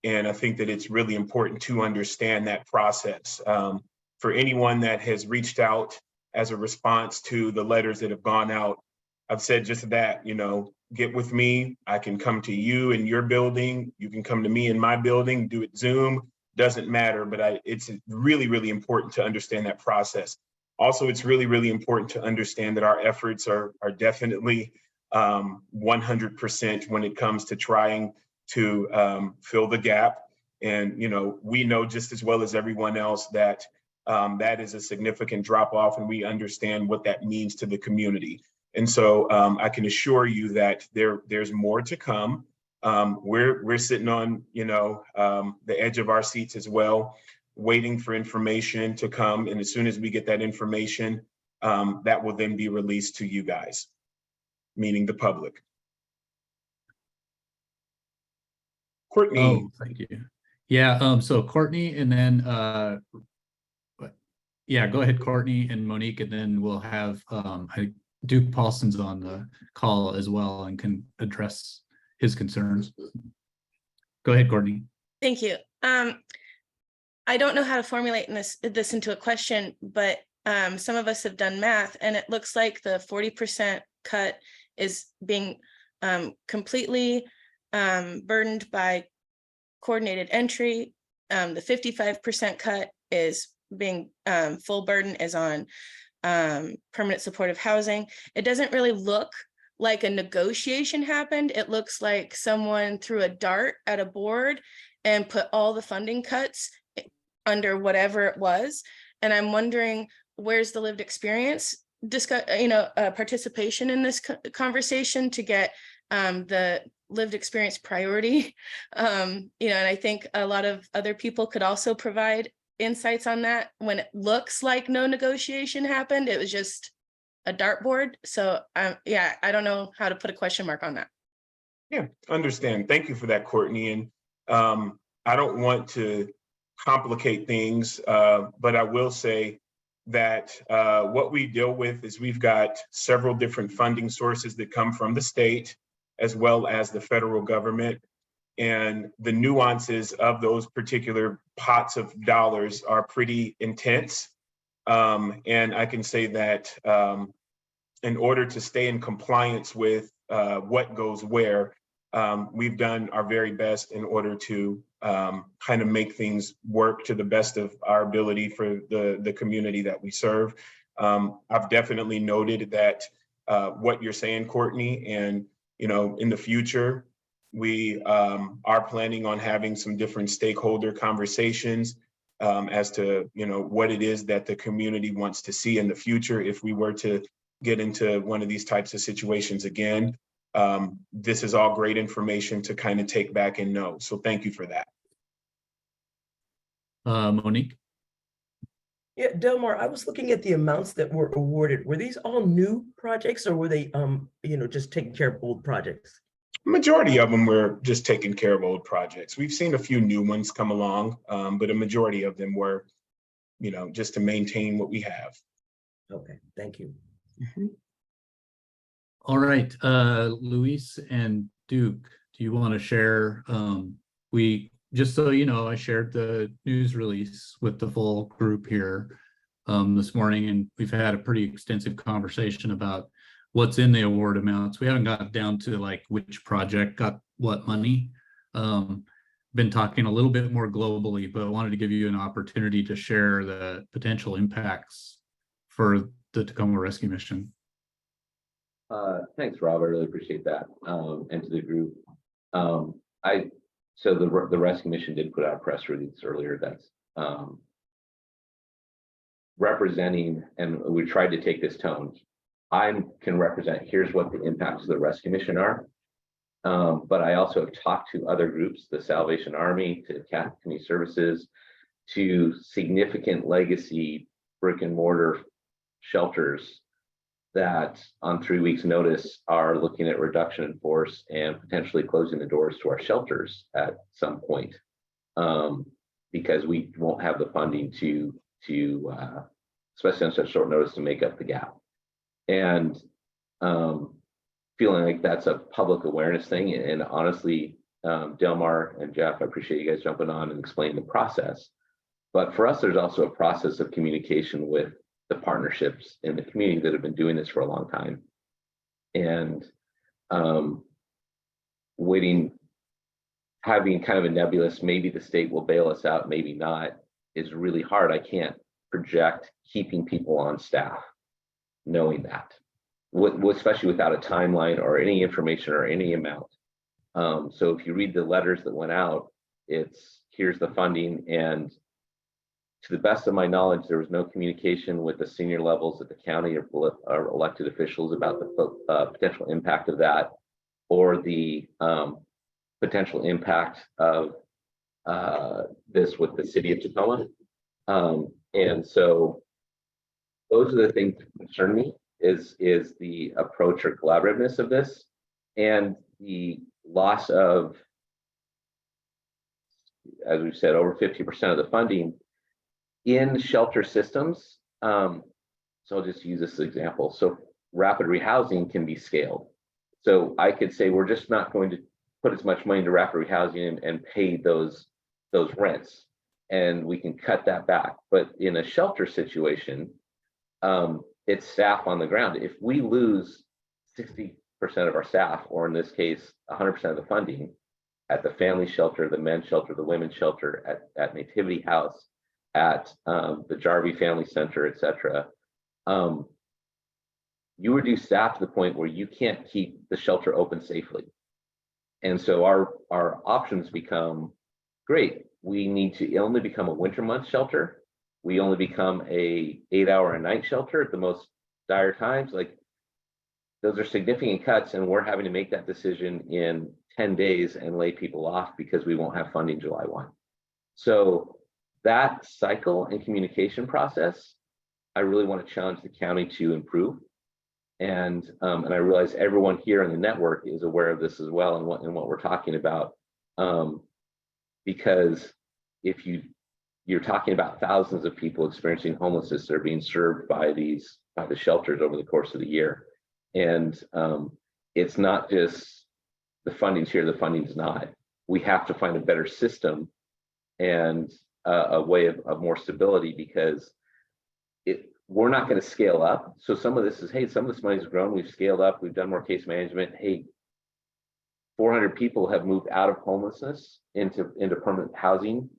And I think that it's really important to understand that process. For anyone that has reached out as a response to the letters that have gone out, I've said just that, get with me. I can come to you in your building. You can come to me in my building, do it Zoom, doesn't matter. But it's really, really important to understand that process. Also, it's really, really important to understand that our efforts are definitely 100% when it comes to trying to fill the gap. And, we know just as well as everyone else that that is a significant drop off, and we understand what that means to the community. And so I can assure you that there's more to come. We're sitting on, the edge of our seats as well, waiting for information to come. And as soon as we get that information, that will then be released to you guys, meaning the public. Courtney. Oh, thank you. Yeah, so Courtney, and then, yeah, go ahead, Courtney and Monique, and then we'll have Duke Paulson's on the call as well and can address his concerns. Go ahead, Courtney. Thank you. I don't know how to formulate this into a question, but some of us have done math, and it looks like the 40% cut is being completely burdened by coordinated entry. The 55% cut is being full burden is on permanent supportive housing. It doesn't really look like a negotiation happened. It looks like someone threw a dart at a board and put all the funding cuts under whatever it was. And I'm wondering, where's the lived experience participation in this conversation to get the lived experience priority. And I think a lot of other people could also provide insights on that. When it looks like no negotiation happened, it was just a dartboard. So yeah, I don't know how to put a question mark on that. Yeah, understand. Thank you for that, Courtney. And I don't want to complicate things, but I will say that what we deal with is we've got several different funding sources that come from the state as well as the federal government. And the nuances of those particular pots of dollars are pretty intense. And I can say that in order to stay in compliance with what goes where, we've done our very best in order to kind of make things work to the best of our ability for the community that we serve. I've definitely noted that what you're saying, Courtney, and in the future, we are planning on having some different stakeholder conversations as to what it is that the community wants to see in the future if we were to get into one of these types of situations again. This is all great information to kind of take back and know. So thank you for that. Monique? Yeah, Delmar, I was looking at the amounts that were awarded. Were these all new projects or were they, just taking care of old projects? Majority of them were just taking care of old projects. We've seen a few new ones come along, but a majority of them were, just to maintain what we have. Okay, thank you. All right, Luis and Duke, do you want to share? Just so you know, I shared the news release with the full group here this morning, and we've had a pretty extensive conversation about what's in the award amounts. We haven't got down to like which project got what money. Been talking a little bit more globally, but I wanted to give you an opportunity to share the potential impacts for the Tacoma Rescue Mission. Thanks, Rob. I really appreciate that. And to the group. So the Rescue Mission did put out a press release earlier that's representing, and we tried to take this tone. I can represent, here's what the impacts of the Rescue Mission are. But I also have talked to other groups, the Salvation Army, to Catholic Community Services, to significant legacy brick and mortar shelters that on 3 weeks notice are looking at reduction in force and potentially closing the doors to our shelters at some point, because we won't have the funding to especially on such short notice, to make up the gap. And feeling like that's a public awareness thing. And honestly, Delmar and Jeff, I appreciate you guys jumping on and explaining the process. But for us, there's also a process of communication with the partnerships in the community that have been doing this for a long time. And having kind of a nebulous, maybe the state will bail us out, maybe not, is really hard. I can't project keeping people on staff knowing that, especially without a timeline or any information or any amount. So if you read the letters that went out, it's here's the funding, and to the best of my knowledge, there was no communication with the senior levels at the county or elected officials about the potential impact of that, or the potential impact of this with the city of Tacoma. And so those are the things that concern me, is the approach or collaborativeness of this, and the loss of, as we've said, over 50% of the funding in shelter systems. So I'll just use this example. So rapid rehousing can be scaled. So I could say we're just not going to put as much money into rapid rehousing and pay those rents, and we can cut that back. But in a shelter situation, it's staff on the ground. If we lose 60% of our staff, or in this case, 100% of the funding at the family shelter, the men's shelter, the women's shelter, at Nativity House, at the Jarvie Family Center, et cetera, you reduce staff to the point where you can't keep the shelter open safely. And so our options become, great, we need to only become a winter month shelter. We only become a 8-hour a night shelter at the most dire times. Like, those are significant cuts, and we're having to make that decision in 10 days and lay people off because we won't have funding July 1. So that cycle and communication process, I really want to challenge the county to improve. And I realize everyone here in the network is aware of this as well, and what we're talking about, because if you're talking about thousands of people experiencing homelessness that are being served by the shelters over the course of the year, and it's not just the funding's here, the funding's not. We have to find a better system and a way of more stability, because we're not going to scale up. So some of this is, hey, some of this money's grown, we've scaled up, we've done more case management. Hey, 400 people have moved out of homelessness into permanent housing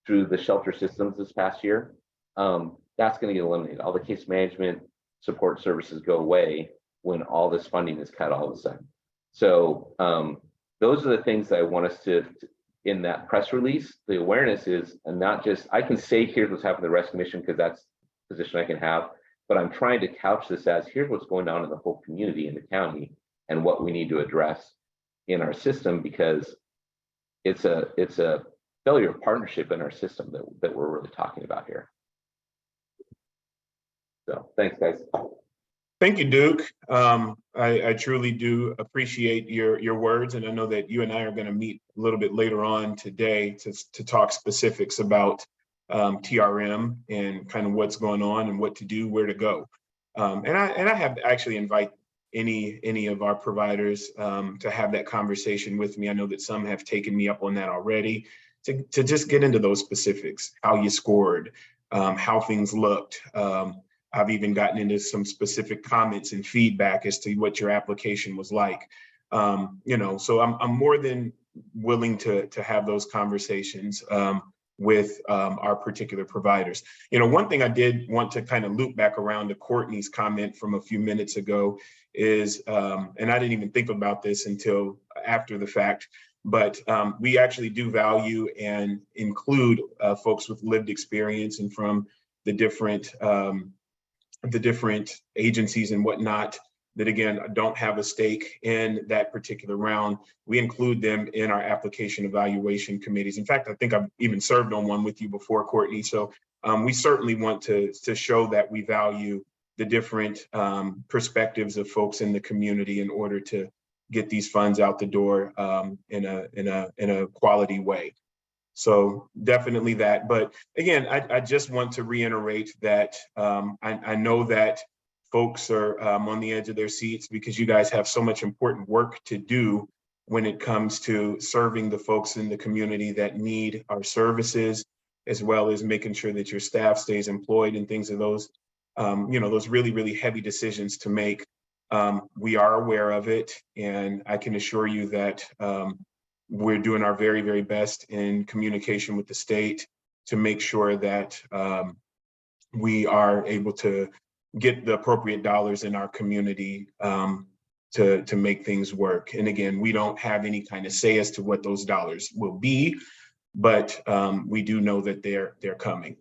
through the shelter systems this past year. That's going to get eliminated. All the case management support services go away when all this funding is cut all of a sudden. So those are the things that I want us to in that press release. The awareness is, and not just, I can say here's what's happened to the rescue mission because that's the position I can have, but I'm trying to couch this as here's what's going on in the whole community in the county and what we need to address in our system, because it's a failure of partnership in our system that we're really talking about here. So thanks, guys. Thank you, Duke. I truly do appreciate your words, and I know that you and I are going to meet a little bit later on today to talk specifics about TRM and kind of what's going on and what to do, where to go. And I have actually invite any of our providers to have that conversation with me. I know that some have taken me up on that already, to just get into those specifics, how you scored, how things looked. I've even gotten into some specific comments and feedback as to what your application was like. So I'm more than willing to have those conversations with our particular providers. One thing I did want to kind of loop back around to Courtney's comment from a few minutes ago is, and I didn't even think about this until after the fact, but we actually do value and include folks with lived experience and from the different agencies and whatnot that, again, don't have a stake in that particular round. We include them in our application evaluation committees. In fact, I think I've even served on one with you before, Courtney. So we certainly want to show that we value the different perspectives of folks in the community in order to get these funds out the door in a quality way. So definitely that. But again, I just want to reiterate that I know that folks are on the edge of their seats because you guys have so much important work to do when it comes to serving the folks in the community that need our services, as well as making sure that your staff stays employed and things of those, those really, really heavy decisions to make. We are aware of it, and I can assure you that we're doing our very, very best in communication with the state to make sure that we are able to get the appropriate dollars in our community to make things work. And again, we don't have any kind of say as to what those dollars will be, but we do know that they're coming.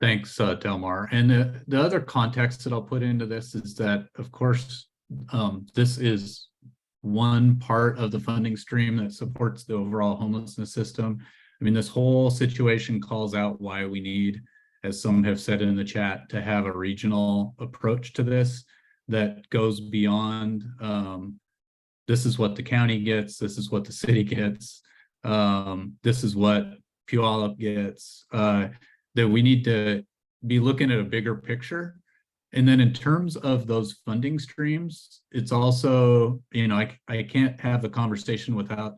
Thanks, Delmar. And the other context that I'll put into this is that, of course, this is one part of the funding stream that supports the overall homelessness system. I mean, this whole situation calls out why we need, as some have said in the chat, to have a regional approach to this that goes beyond this is what the county gets, this is what the city gets, this is what Puyallup gets, that we need to be looking at a bigger picture. And then in terms of those funding streams, it's also, I can't have the conversation without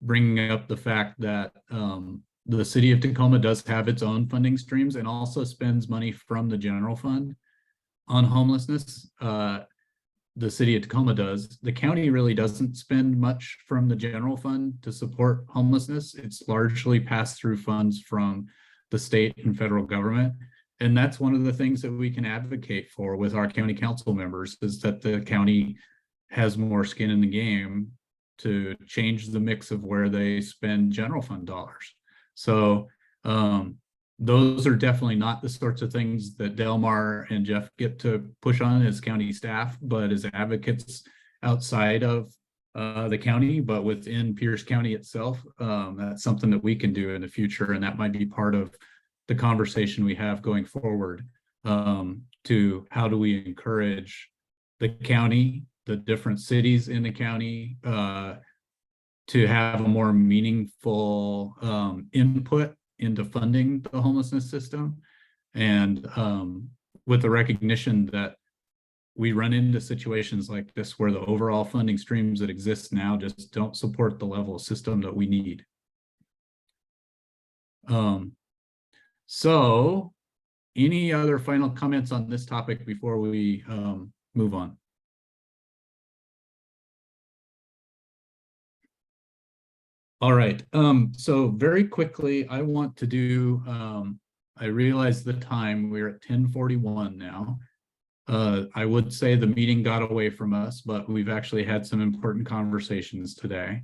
bringing up the fact that the city of Tacoma does have its own funding streams and also spends money from the general fund on homelessness. The city of Tacoma does. The county really doesn't spend much from the general fund to support homelessness. It's largely passed through funds from the state and federal government. And that's one of the things that we can advocate for with our county council members, is that the county has more skin in the game to change the mix of where they spend general fund dollars. So those are definitely not the sorts of things that Delmar and Jeff get to push on as county staff, but as advocates outside of the county, but within Pierce County itself. That's something that we can do in the future, and that might be part of the conversation we have going forward, to how do we encourage the county, the different cities in the county, to have a more meaningful input into funding the homelessness system. And with the recognition that we run into situations like this where the overall funding streams that exist now just don't support the level of system that we need. So any other final comments on this topic before we move on? All right, so very quickly, I want to do, I realize the time, we're at 10:41 now. I would say the meeting got away from us, but we've actually had some important conversations today.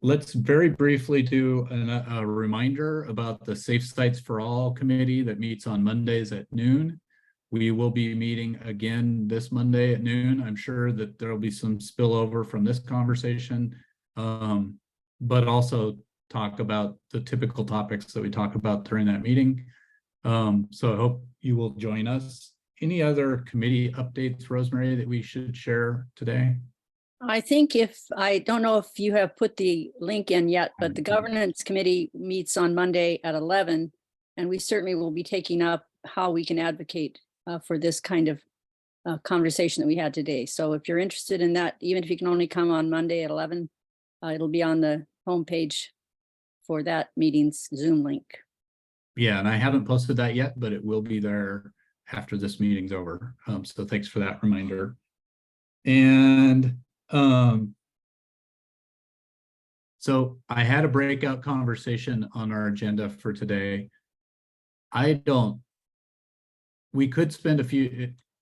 Let's very briefly do a reminder about the Safe Sites for All committee that meets on Mondays at noon. We will be meeting again this Monday at noon. I'm sure that there will be some spillover from this conversation, but also talk about the typical topics that we talk about during that meeting. So I hope you will join us. Any other committee updates, Rosemary, that we should share today? I think I don't know if you have put the link in yet, but the governance committee meets on Monday at 11, and we certainly will be taking up how we can advocate for this kind of conversation that we had today. So if you're interested in that, even if you can only come on Monday at 11, it'll be on the homepage for that meeting's Zoom link. Yeah, and I haven't posted that yet, but it will be there after this meeting's over. So thanks for that reminder. And so I had a breakout conversation on our agenda for today. We could spend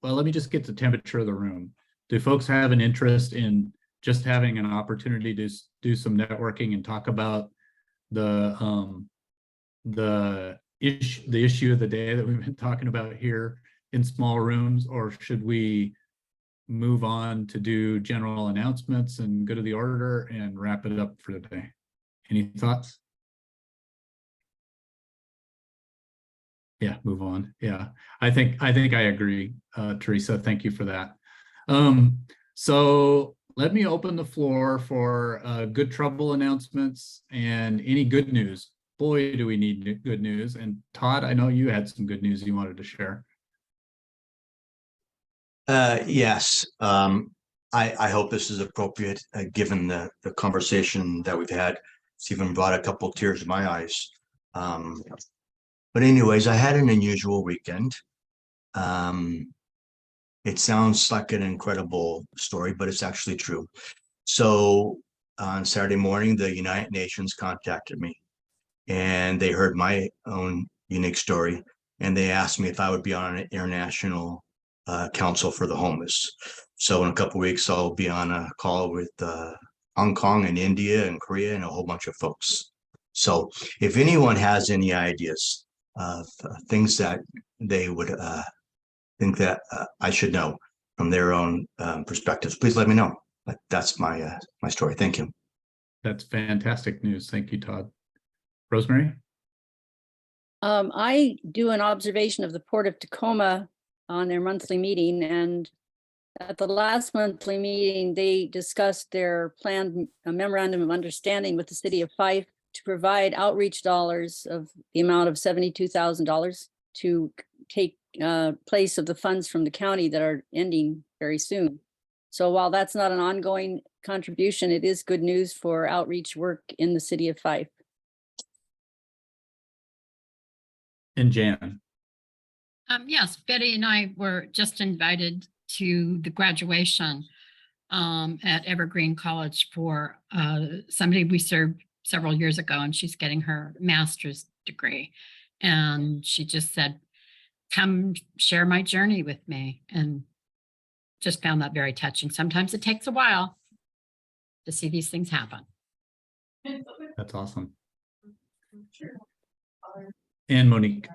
well, let me just get the temperature of the room. Do folks have an interest in just having an opportunity to do some networking and talk about the issue of the day that we've been talking about here in small rooms, or should we move on to do general announcements and go to the order and wrap it up for the day? Any thoughts? Yeah, move on. Yeah, I think I agree, Teresa. Thank you for that. So let me open the floor for good trouble announcements and any good news. Boy, do we need good news. And Todd, I know you had some good news you wanted to share. Yes, I hope this is appropriate given the conversation that we've had. It's even brought a couple tears to my eyes. But anyways, I had an unusual weekend. It sounds like an incredible story, but it's actually true. So on Saturday morning, the United Nations contacted me, and they heard my own unique story, and they asked me if I would be on an international council for the homeless. So in a couple of weeks, I'll be on a call with Hong Kong and India and Korea and a whole bunch of folks. So if anyone has any ideas of things that they would think that I should know from their own perspectives, please let me know. But that's my story. Thank you. That's fantastic news. Thank you, Todd. Rosemary? I do an observation of the Port of Tacoma on their monthly meeting, and at the last monthly meeting, they discussed their planned memorandum of understanding with the city of Fife to provide outreach dollars of the amount of $72,000 to take place of the funds from the county that are ending very soon. So while that's not an ongoing contribution, it is good news for outreach work in the city of Fife. And Jan? Yes, Betty and I were just invited to the graduation at Evergreen College for somebody we served several years ago, and she's getting her master's degree. And she just said, come share my journey with me, and just found that very touching. Sometimes it takes a while to see these things happen. That's awesome. And Monique?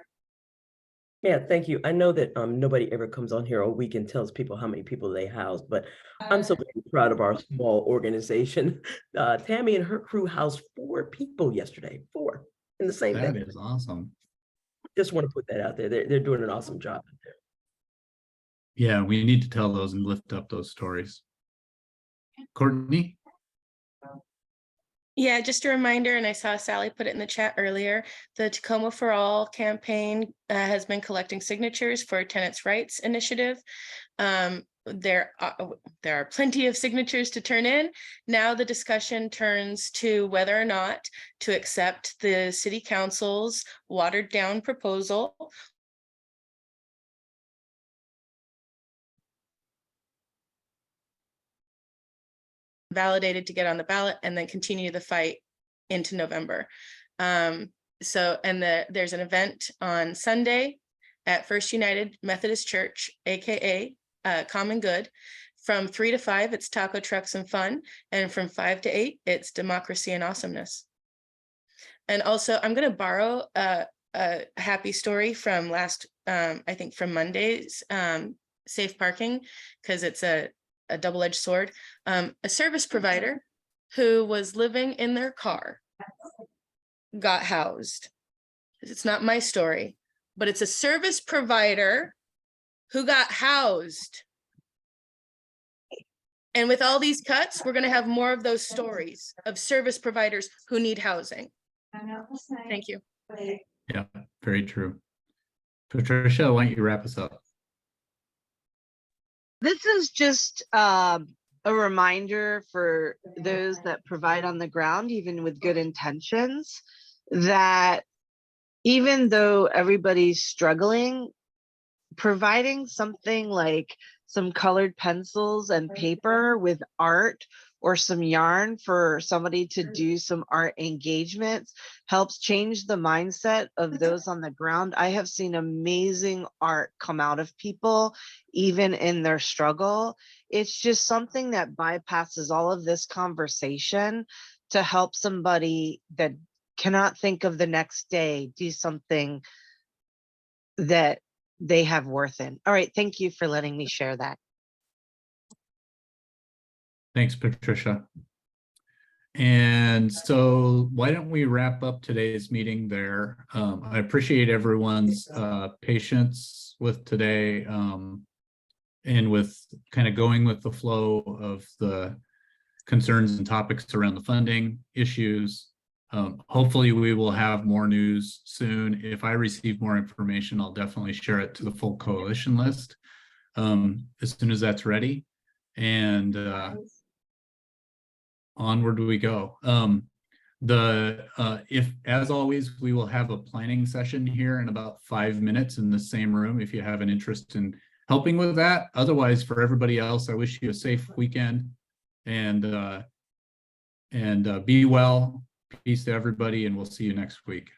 Yeah, thank you. I know that nobody ever comes on here all week and tells people how many people they house, but I'm so very proud of our small organization. Tammy and her crew housed 4 people yesterday, 4 in the same day. That is awesome. Just want to put that out there. They're doing an awesome job. Yeah, we need to tell those and lift up those stories. Courtney? Yeah, just a reminder, and I saw Sally put it in the chat earlier, the Tacoma for All campaign has been collecting signatures for Tenants' Rights Initiative. There are plenty of signatures to turn in. Now the discussion turns to whether or not to accept the city council's watered down proposal validated to get on the ballot and then continue the fight into November. There's an event on Sunday at First United Methodist Church, AKA Common Good. From 3 to 5, it's taco trucks and fun. And from 5 to 8, it's democracy and awesomeness. And also I'm going to borrow a happy story from I think from Monday's safe parking, because it's a double-edged sword. A service provider who was living in their car got housed. It's not my story, but it's a service provider who got housed. And with all these cuts, we're going to have more of those stories of service providers who need housing. Thank you. Yeah, very true. Patricia, why don't you wrap us up? This is just a reminder for those that provide on the ground, even with good intentions, that even though everybody's struggling, providing something like some colored pencils and paper with art or some yarn for somebody to do some art engagements helps change the mindset of those on the ground. I have seen amazing art come out of people, even in their struggle. It's just something that bypasses all of this conversation to help somebody that cannot think of the next day do something that they have worth in. All right, thank you for letting me share that. Thanks, Patricia. And so why don't we wrap up today's meeting there? I appreciate everyone's patience with today and with kind of going with the flow of the concerns and topics around the funding issues. Hopefully we will have more news soon. If I receive more information, I'll definitely share it to the full coalition list as soon as that's ready. And onward we go. If, as always, we will have a planning session here in about 5 minutes in the same room if you have an interest in helping with that. Otherwise, for everybody else, I wish you a safe weekend and be well. Peace to everybody, and we'll see you next week.